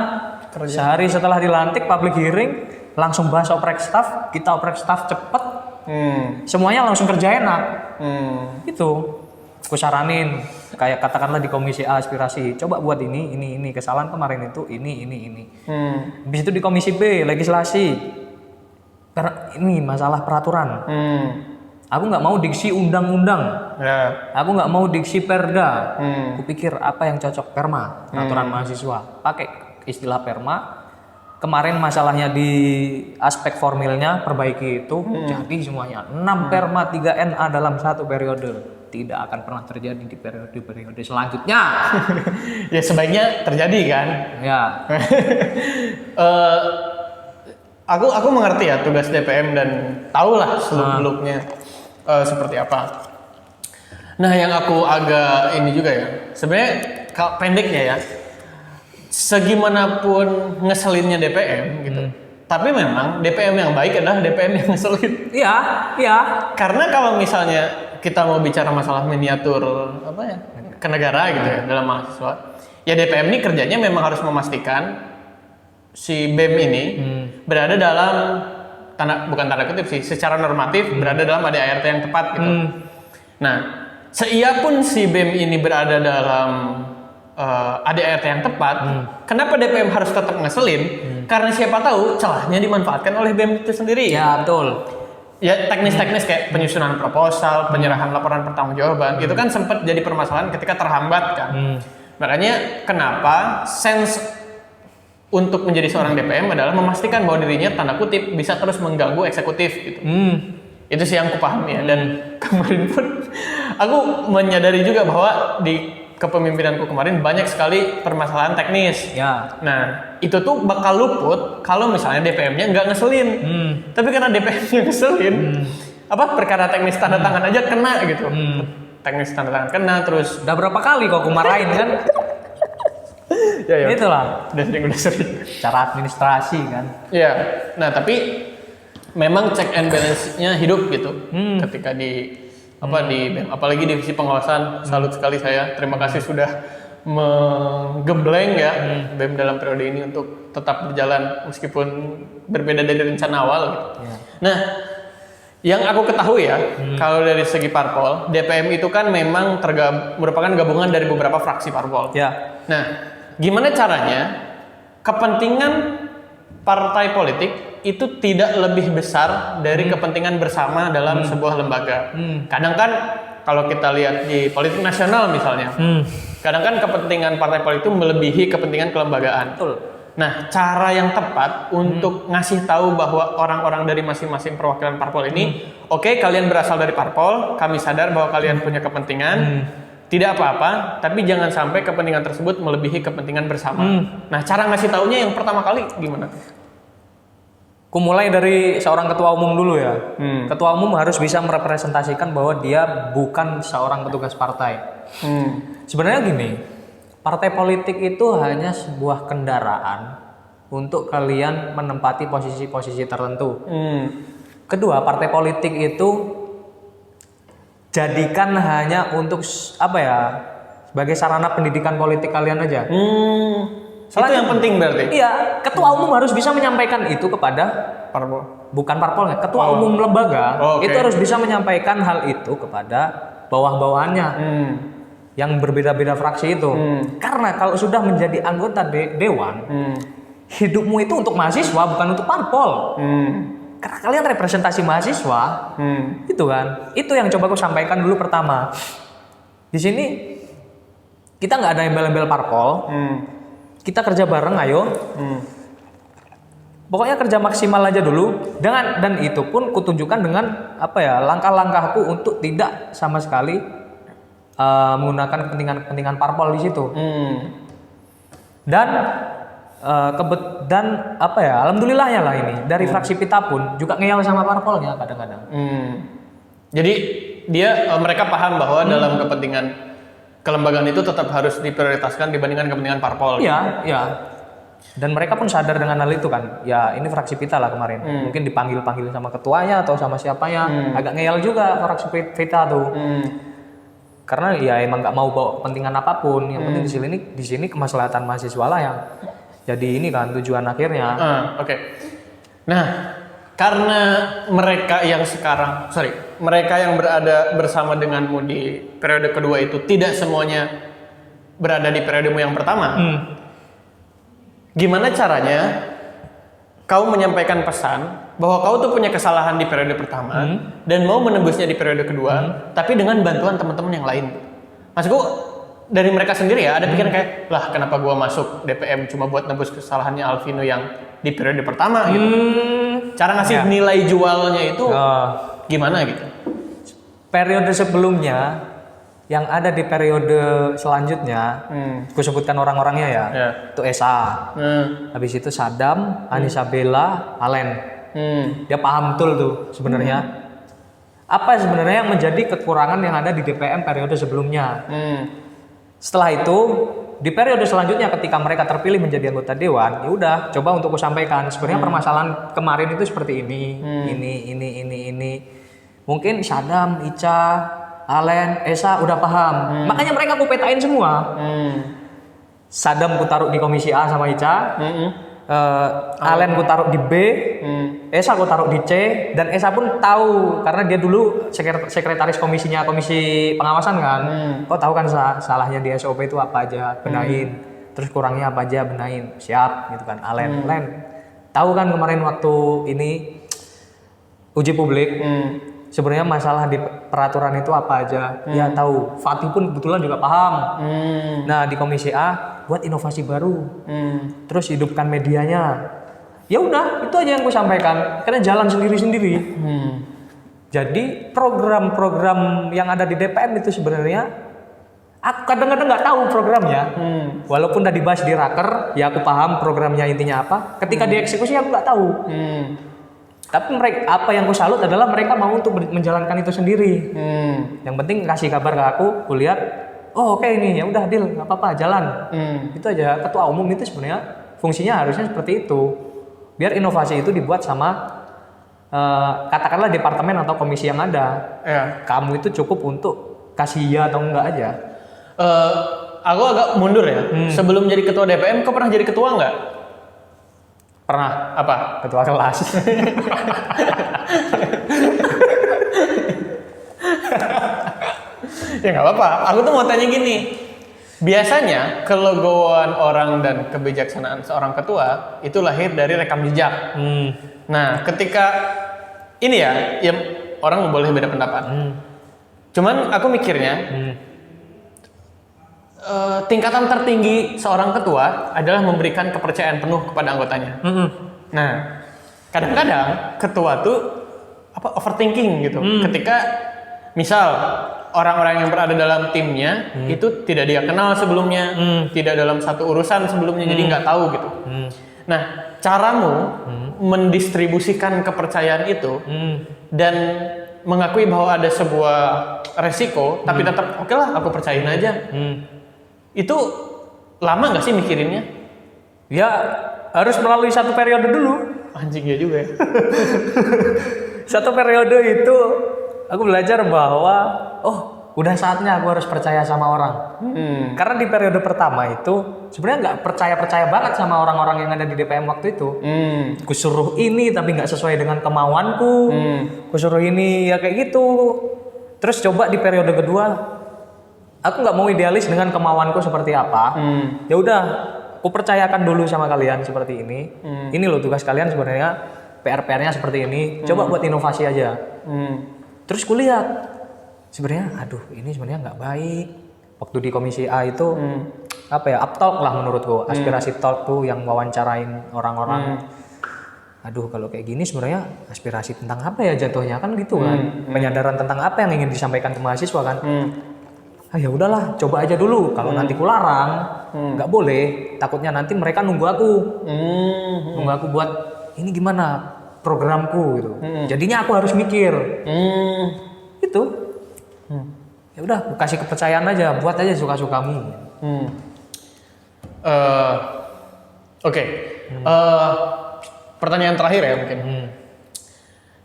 Sehari setelah dilantik public hearing, langsung bahas oprek staff, kita oprek staff cepet. Semuanya langsung kerja enak. Gitu. Aku saranin, kayak katakanlah di komisi A aspirasi, coba buat ini, kesalahan kemarin itu ini. Habis itu di komisi B legislasi. Ini masalah peraturan. Aku nggak mau diksi undang-undang. Aku nggak mau diksi perda. Aku pikir apa yang cocok, perma, peraturan mahasiswa. Pakai istilah perma. Kemarin masalahnya di aspek formilnya perbaiki itu. Jadi semuanya 6 perma 3 NA dalam satu periode. Tidak akan pernah terjadi di periode selanjutnya. Ya sebaiknya terjadi kan. Ya. Aku mengerti ya tugas DPM dan tahulah seluk-beluknya seperti apa. Nah, yang aku agak ini juga ya, sebenarnya pendeknya ya, segimanapun ngeselinnya DPM gitu, tapi memang DPM yang baik adalah DPM yang ngeselin. Iya. Karena kalau misalnya kita mau bicara masalah miniatur apa ya ke negara gitu ya dalam mahasiswa, ya DPM ini kerjanya memang harus memastikan si BEM ini berada dalam bukan tanda kutip sih, secara normatif berada dalam ADART yang tepat gitu. Nah, seiapun si BEM ini berada dalam ADART yang tepat, kenapa DPM harus tetap ngeselin? Karena siapa tahu celahnya dimanfaatkan oleh BEM itu sendiri. Ya, betul. Ya teknis-teknis kayak penyusunan proposal, penyerahan laporan pertanggungjawaban, itu kan sempat jadi permasalahan ketika terhambat kan. Makanya kenapa sense untuk menjadi seorang DPM adalah memastikan bahwa dirinya tanda kutip bisa terus mengganggu eksekutif gitu. Itu sih yang aku pahami ya. Dan kemarin pun aku menyadari juga bahwa di kepemimpinanku kemarin banyak sekali permasalahan teknis. Ya. Nah, itu tuh bakal luput kalau misalnya DPM-nya nggak ngeselin. Tapi karena DPM-nya ngeselin, perkara teknis tanda tangan aja kena gitu. Teknis tanda tangan kena terus. Udah berapa kali kok aku marahin kan? Ya. Itulah. Udah sering. Cara administrasi kan. Iya. Nah, tapi memang check and balance-nya hidup gitu. Ketika di BEM, apalagi divisi pengawasan, salut sekali saya. Terima kasih sudah menggembleng ya BEM dalam periode ini untuk tetap berjalan meskipun berbeda dari rencana awal gitu. Nah, yang aku ketahui ya, kalau dari segi parpol, DPM itu kan memang merupakan gabungan dari beberapa fraksi parpol. Ya. Nah, gimana caranya kepentingan partai politik itu tidak lebih besar dari kepentingan bersama dalam sebuah lembaga. Kadang kan kalau kita lihat di politik nasional misalnya, kadang kan kepentingan partai politik itu melebihi kepentingan kelembagaan. Betul. Nah, cara yang tepat untuk ngasih tahu bahwa orang-orang dari masing-masing perwakilan parpol ini, oke, kalian berasal dari parpol, kami sadar bahwa kalian punya kepentingan, tidak apa-apa, tapi jangan sampai kepentingan tersebut melebihi kepentingan bersama. Nah, cara ngasih taunya yang pertama kali gimana? Aku mulai dari seorang ketua umum dulu ya. Ketua umum harus bisa merepresentasikan bahwa dia bukan seorang petugas partai. Sebenarnya gini, partai politik itu hanya sebuah kendaraan untuk kalian menempati posisi-posisi tertentu. Kedua, partai politik itu jadikan hanya untuk sebagai sarana pendidikan politik kalian aja. Itu yang penting berarti? Iya, ketua umum harus bisa menyampaikan itu kepada parpol. Bukan parpolnya, ketua umum lembaga itu harus bisa menyampaikan hal itu kepada bawah-bawahannya yang berbeda-beda fraksi itu. Karena kalau sudah menjadi anggota dewan, hidupmu itu untuk mahasiswa bukan untuk parpol. Karena kalian representasi mahasiswa, itu kan. Itu yang coba aku sampaikan dulu pertama. Di sini kita nggak ada embel-embel parpol. Kita kerja bareng, ayo. Pokoknya kerja maksimal aja dulu. Dan itu pun kutunjukkan dengan langkah-langkahku untuk tidak sama sekali menggunakan kepentingan parpol di situ. Dan alhamdulillahnya lah ini dari fraksi Pita pun juga ngeyel sama parpolnya kadang-kadang. Jadi mereka paham bahwa dalam kepentingan kelembagaan itu tetap harus diprioritaskan dibandingkan kepentingan parpol. Iya, iya. Dan mereka pun sadar dengan hal itu kan. Ya, ini fraksi Pita lah kemarin. Mungkin dipanggil-panggil sama ketuanya atau sama siapanya. Agak ngeyel juga fraksi Pita tuh. Karena ya emang nggak mau bawa kepentingan apapun. Yang penting di sini kemaslahatan mahasiswa lah yang jadi ini kan tujuan akhirnya. Oke. Nah, karena mereka yang berada bersama denganmu di periode kedua itu tidak semuanya berada di periodemu yang pertama. Gimana caranya kau menyampaikan pesan bahwa kau tuh punya kesalahan di periode pertama dan mau menembusnya di periode kedua, tapi dengan bantuan teman-teman yang lain. Maksudku dari mereka sendiri ya ada pikiran kayak, lah kenapa gua masuk DPM cuma buat nebus kesalahannya Alvino yang di periode pertama gitu. Cara ngasih nilai jualnya itu gimana gitu? Periode sebelumnya yang ada di periode selanjutnya, aku sebutkan orang-orangnya ya. Itu SA. Habis itu Sadam, Anissa Bella, Alen. Dia paham betul tuh sebenarnya. Apa sebenarnya yang menjadi kekurangan yang ada di DPM periode sebelumnya. Setelah itu di periode selanjutnya ketika mereka terpilih menjadi anggota dewan, ya udah coba untuk aku sampaikan sebenarnya permasalahan kemarin itu seperti ini. Mungkin Sadam, Ica, Alen, Esa udah paham. Makanya mereka aku petain semua. Sadam ku taruh di komisi A sama Ica. Alen ku taruh di B. Esa ku taruh di C. Dan Esa pun tahu karena dia dulu sekretaris komisi pengawasan kan. Oh tahu kan salahnya di SOP itu apa aja, benahin. Terus kurangnya apa aja, benahin. Siap gitu kan. Alen, tahu kan kemarin waktu ini uji publik. Sebenarnya masalah di peraturan itu apa aja, ya tahu. Fatih pun kebetulan juga paham. Nah di komisi A buat inovasi baru, terus hidupkan medianya. Ya udah itu aja yang aku sampaikan. Karena jalan sendiri-sendiri. Jadi program-program yang ada di DPM itu sebenarnya aku kadang-kadang nggak tahu programnya. Walaupun udah dibahas di raker, ya aku paham programnya intinya apa. Ketika dieksekusi aku nggak tahu. Tapi mereka, apa yang aku salut adalah mereka mau untuk menjalankan itu sendiri. Yang penting kasih kabar ke aku lihat, oh oke ini ya udah deal, nggak apa-apa jalan. Itu aja. Ketua umum itu sebenarnya fungsinya harusnya seperti itu. Biar inovasi itu dibuat sama katakanlah departemen atau komisi yang ada. Kamu itu cukup untuk kasih ya atau enggak aja. Aku agak mundur ya. Sebelum jadi ketua DPM, kau pernah jadi ketua nggak? Pernah. Apa? Ketua kelas. Ya nggak apa-apa. Aku tuh mau tanya gini. Biasanya kelogoan orang dan kebijaksanaan seorang ketua itu lahir dari rekam jejak. Nah, ketika ini ya orang boleh beda pendapat. Cuman aku mikirnya tingkatan tertinggi seorang ketua adalah memberikan kepercayaan penuh kepada anggotanya. Nah, kadang-kadang ketua tuh overthinking gitu. Ketika misal orang-orang yang berada dalam timnya itu tidak dia kenal sebelumnya, tidak dalam satu urusan sebelumnya, jadi nggak tahu gitu. Nah, caramu mendistribusikan kepercayaan itu dan mengakui bahwa ada sebuah resiko, tapi tetap oke lah aku percayain aja. Itu lama nggak sih mikirinnya? Ya harus melalui satu periode dulu. Anjing ya juga ya. Satu periode itu aku belajar bahwa udah saatnya aku harus percaya sama orang. Karena di periode pertama itu sebenarnya nggak percaya banget sama orang-orang yang ada di DPM waktu itu. Kusuruh ini tapi nggak sesuai dengan kemauanku. Kusuruh ini ya kayak gitu. Terus coba di periode kedua, aku nggak mau idealis dengan kemauanku seperti apa. Ya udah, aku percayakan dulu sama kalian seperti ini. Ini loh tugas kalian sebenarnya, PR-nya seperti ini. Coba buat inovasi aja. Terus kulihat, sebenarnya, ini sebenarnya nggak baik. Waktu di komisi A itu up talk lah menurutku. Aspirasi talk tuh yang wawancarain orang-orang. Kalau kayak gini sebenarnya aspirasi tentang apa ya jatuhnya kan gitu kan. Penyadaran tentang apa yang ingin disampaikan ke mahasiswa kan. Ya udahlah, coba aja dulu. Kalau nanti kularang, nggak boleh. Takutnya nanti mereka nunggu aku, nunggu aku buat ini gimana programku gitu. Jadinya aku harus mikir. Itu. Ya udah, aku kasih kepercayaan aja, buat aja suka-sukamu. Oke. Pertanyaan terakhir ya mungkin.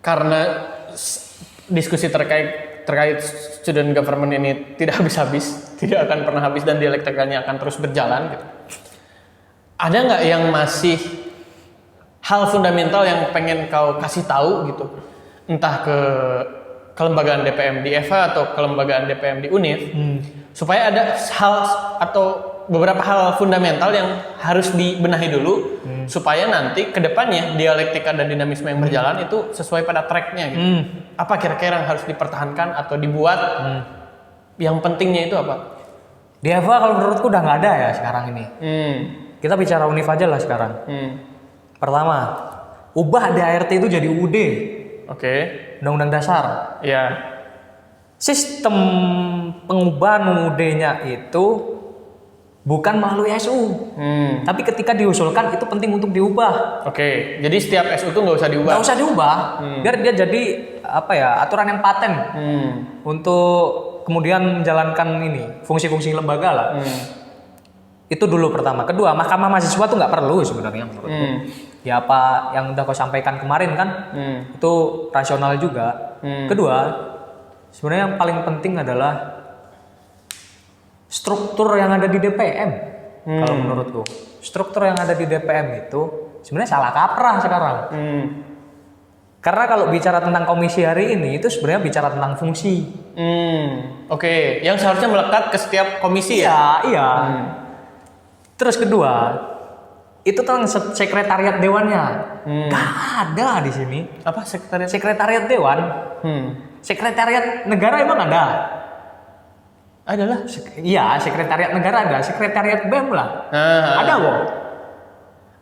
Karena diskusi terkait student government ini tidak habis-habis, tidak akan pernah habis dan dialektikanya akan terus berjalan gitu. Ada nggak yang masih hal fundamental yang pengen kau kasih tahu gitu, entah ke kelembagaan DPM di EVA atau kelembagaan DPM di UNIF, supaya ada hal atau beberapa hal fundamental yang harus dibenahi dulu supaya nanti kedepannya dialektika dan dinamisme yang berjalan itu sesuai pada tracknya gitu. Apa kira-kira yang harus dipertahankan atau dibuat? Yang pentingnya itu apa? Di EVA kalau menurutku udah nggak ada ya sekarang ini. Kita bicara UNIF aja lah sekarang. Pertama, ubah DART itu jadi UUD. Oke. Undang-Undang Dasar. Iya. Sistem pengubahan UUD-nya itu bukan melalui SU. Tapi ketika diusulkan itu penting untuk diubah. Oke. Jadi setiap SU itu nggak usah diubah. Nggak usah diubah. Biar dia jadi aturan yang paten untuk kemudian menjalankan ini fungsi-fungsi lembaga lah. Itu dulu pertama. Kedua, Mahkamah Mahasiswa tuh nggak perlu sebenarnya menurutku. Ya apa yang udah kau sampaikan kemarin kan, itu rasional juga. Kedua, sebenarnya yang paling penting adalah struktur yang ada di DPM. Kalau menurutku, struktur yang ada di DPM itu sebenarnya salah kaprah sekarang. Karena kalau bicara tentang komisi hari ini itu sebenarnya bicara tentang fungsi. Oke. Yang seharusnya melekat ke setiap komisi ya? Iya. Terus kedua, itu tentang sekretariat dewannya. Gak ada di sini. Apa sekretariat? Sekretariat dewan. Sekretariat negara emang ada? Adalah. Iya, sekretariat negara ada. Sekretariat BEM lah. Ada kok.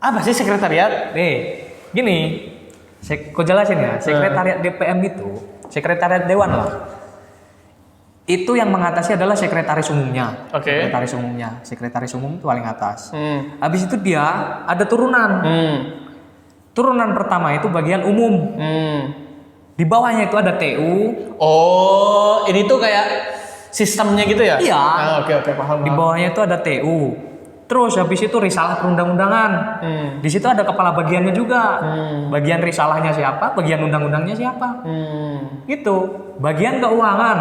Apa sih sekretariat? Nih, gini. Kau jelasin ya. Sekretariat DPM itu, sekretariat dewan lah. Itu yang mengatasi adalah sekretaris umumnya. Oke. Sekretaris umum itu paling atas. Habis itu dia ada turunan. Turunan pertama itu bagian umum. Di bawahnya itu ada TU. Oh, ini tuh kayak sistemnya gitu ya? Iya. Oke, paham. Di bawahnya itu ada TU. Terus habis itu risalah perundang-undangan. Di situ ada kepala bagiannya juga. Bagian risalahnya siapa? Bagian undang-undangnya siapa? Gitu. Bagian keuangan.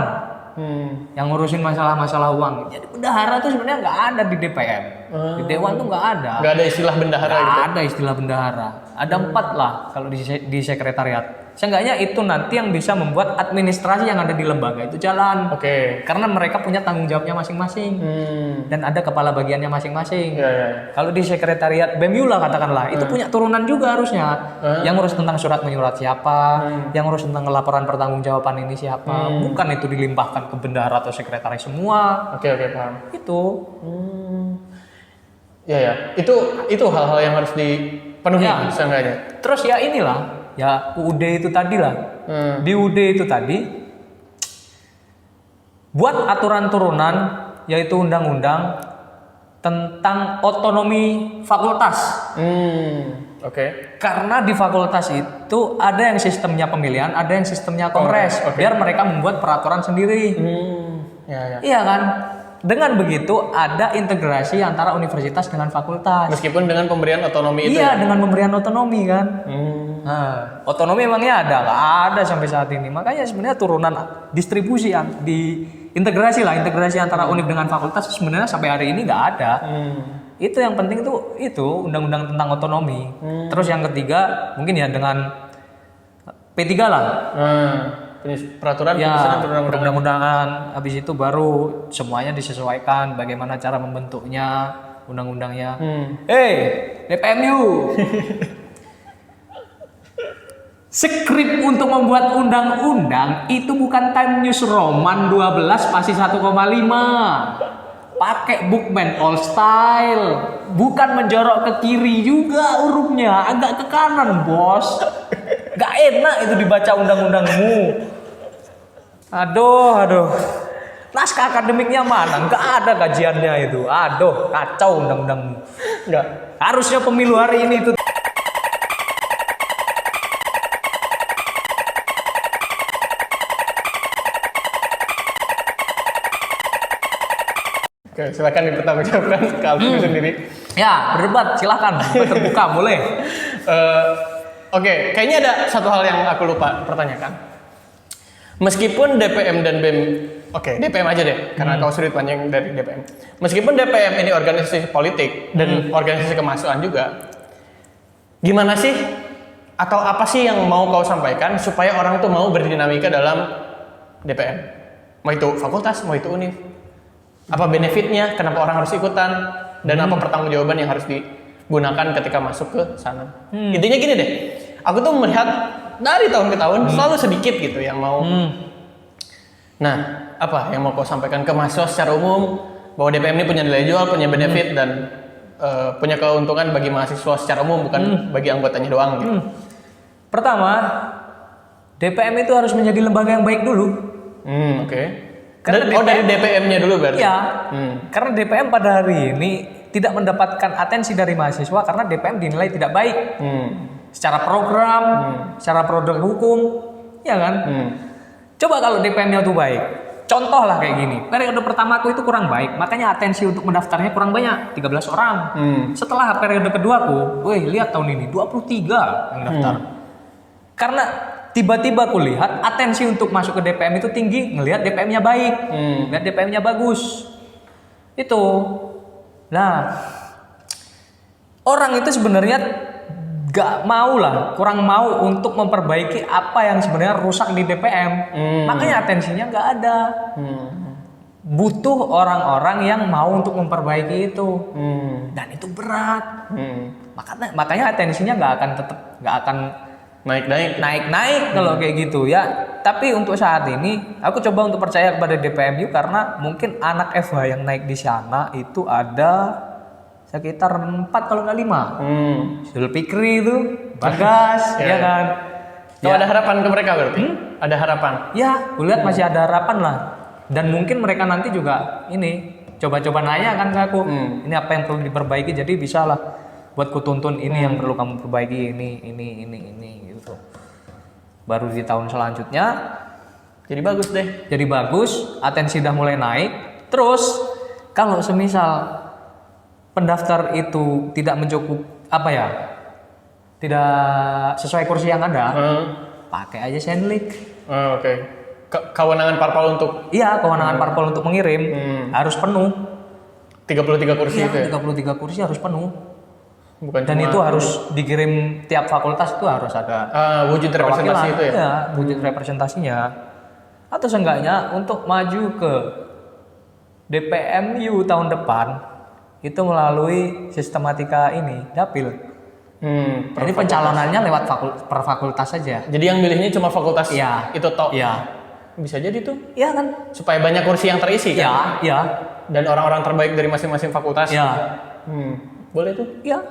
Yang ngurusin masalah-masalah uang. Jadi bendahara tuh sebenarnya nggak ada di DPM. Di Dewan tuh nggak ada. Nggak ada istilah bendahara gitu? Nggak ada istilah bendahara. Ada 4 lah kalau di sekretariat. Seenggaknya itu nanti yang bisa membuat administrasi yang ada di lembaga itu jalan. Oke. Karena mereka punya tanggung jawabnya masing-masing. Dan ada kepala bagiannya masing-masing. Iya. Kalau di sekretariat BEM lah katakanlah, itu punya turunan juga harusnya. Yang ngurus tentang surat menyurat siapa, yang ngurus tentang laporan pertanggungjawaban ini siapa. Bukan itu dilimpahkan ke bendahara atau sekretaris semua. Oke, paham. Itu. Ya. Itu hal-hal yang harus dipenuhi seenggaknya. Terus ya inilah. Ya UUD itu tadi lah. Di UUD itu tadi buat aturan turunan yaitu undang-undang tentang otonomi fakultas. Oke. Karena di fakultas itu ada yang sistemnya pemilihan, ada yang sistemnya kongres. Biar mereka membuat peraturan sendiri. Iya kan? Dengan begitu ada integrasi antara universitas dengan fakultas. Meskipun dengan pemberian otonomi itu. Iya, dengan pemberian otonomi kan. Nah, otonomi emangnya ada? Nggak ada sampai saat ini. Makanya sebenarnya turunan distribusi di integrasi antara univ dengan fakultas sebenarnya sampai hari ini nggak ada. Itu yang penting itu undang-undang tentang otonomi. Terus yang ketiga mungkin ya dengan P3 lah. Peraturan ya, perundang-undangan. Habis itu baru semuanya disesuaikan bagaimana cara membentuknya, undang-undangnya. DPMU. Skrip untuk membuat undang-undang itu bukan Time News Roman 12 pasti 1,5. Pakai Bookman All Style. Bukan menjorok ke kiri juga hurufnya, agak ke kanan, Bos. Gak enak itu dibaca undang-undangmu. Aduh. Naskah akademiknya mana? Nggak ada kajiannya itu. Aduh, kacau undang-undangmu. Nggak. Harusnya pemilu hari ini itu. Oke, silakan dipertanggungjawabkan ke Alvin sendiri. Ya, berdebat silakan. Terbuka, boleh. Oke, kayaknya ada satu hal yang aku lupa pertanyakan. Meskipun DPM dan BEM, DPM aja deh, karena kau sudut panjang dari DPM. Meskipun DPM ini organisasi politik dan organisasi kemahasiswaan juga, gimana sih atau apa sih yang mau kau sampaikan supaya orang tuh mau berdinamika dalam DPM? Mau itu fakultas, mau itu univ. Apa benefitnya? Kenapa orang harus ikutan? Dan apa pertanggungjawaban yang harus digunakan ketika masuk ke sana? Intinya gini deh, aku tuh melihat dari tahun ke tahun selalu sedikit gitu yang mau. Nah, apa yang mau kau sampaikan ke mahasiswa secara umum bahwa DPM ini punya nilai jual, punya benefit dan punya keuntungan bagi mahasiswa secara umum, bukan bagi anggotanya doang gitu. Pertama, DPM itu harus menjadi lembaga yang baik dulu. Karena dari DPM-nya dulu berarti? Iya, karena DPM pada hari ini tidak mendapatkan atensi dari mahasiswa karena DPM dinilai tidak baik. Secara program, secara produk hukum, ya kan? Coba kalau DPM-nya itu baik. Contoh lah kayak gini, periode pertama aku itu kurang baik, makanya atensi untuk mendaftarnya kurang banyak, 13 orang. Setelah periode kedua aku, lihat tahun ini 23 yang daftar. Karena tiba-tiba kulihat atensi untuk masuk ke DPM itu tinggi, ngelihat DPM-nya baik, ngelihat DPM-nya bagus. Itu. Nah, orang itu sebenarnya gak mau lah, kurang mau untuk memperbaiki apa yang sebenarnya rusak di DPM. Makanya atensinya gak ada. Butuh orang-orang yang mau untuk memperbaiki itu. Dan itu berat. Makanya atensinya gak akan naik kalau kayak gitu ya. Tapi untuk saat ini aku coba untuk percaya kepada DPMU karena mungkin anak FH yang naik di sana itu ada sekitar 4 kalau nggak 5. Zulfikri itu, Bagas, ya kan. Ada harapan ke mereka berarti? Ada harapan? Ya, kulihat masih ada harapan lah. Dan mungkin mereka nanti juga ini coba-coba nanya kan ke aku, ini apa yang perlu diperbaiki, jadi bisa lah buat kutuntun ini yang perlu kamu perbaiki, ini gitu. Baru di tahun selanjutnya jadi bagus deh. Jadi bagus, atensi udah mulai naik. Terus kalau semisal pendaftar itu tidak tidak sesuai kursi yang ada, pakai aja Senlik. Oke. Kewenangan parpol untuk kewenangan parpol untuk mengirim harus penuh. 33 kursi itu ya? 33 kursi harus penuh. Bukan dan itu harus dikirim tiap fakultas, itu harus ada wujud representasi itu ya? Iya, wujud representasinya. Atau seenggaknya untuk maju ke DPMU tahun depan itu melalui sistematika ini, dapil. Jadi pencalonannya lewat per fakultas saja. Jadi yang milihnya cuma fakultas itu toh? Iya. Bisa jadi tuh. Iya kan? Supaya banyak kursi yang terisi kan? Iya. Dan orang-orang terbaik dari masing-masing fakultas. Iya. Boleh tuh? Iya.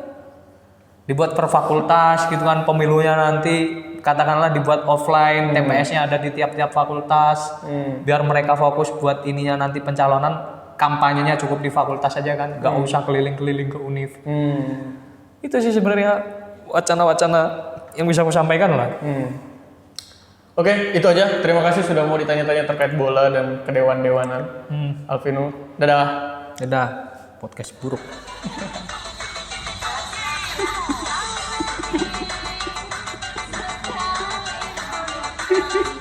Dibuat per fakultas gitu kan, pemilunya nanti katakanlah dibuat offline, TPS-nya ada di tiap-tiap fakultas. Biar mereka fokus buat ininya nanti pencalonan, kampanyenya cukup di fakultas aja kan, nggak usah keliling-keliling ke univ. Itu sih sebenarnya wacana-wacana yang bisa aku sampaikan lah. Oke, itu aja. Terima kasih sudah mau ditanya-tanya terkait bola dan kedewan-dewanan. Alvino, dadah. Dadah, podcast buruk. Hehehe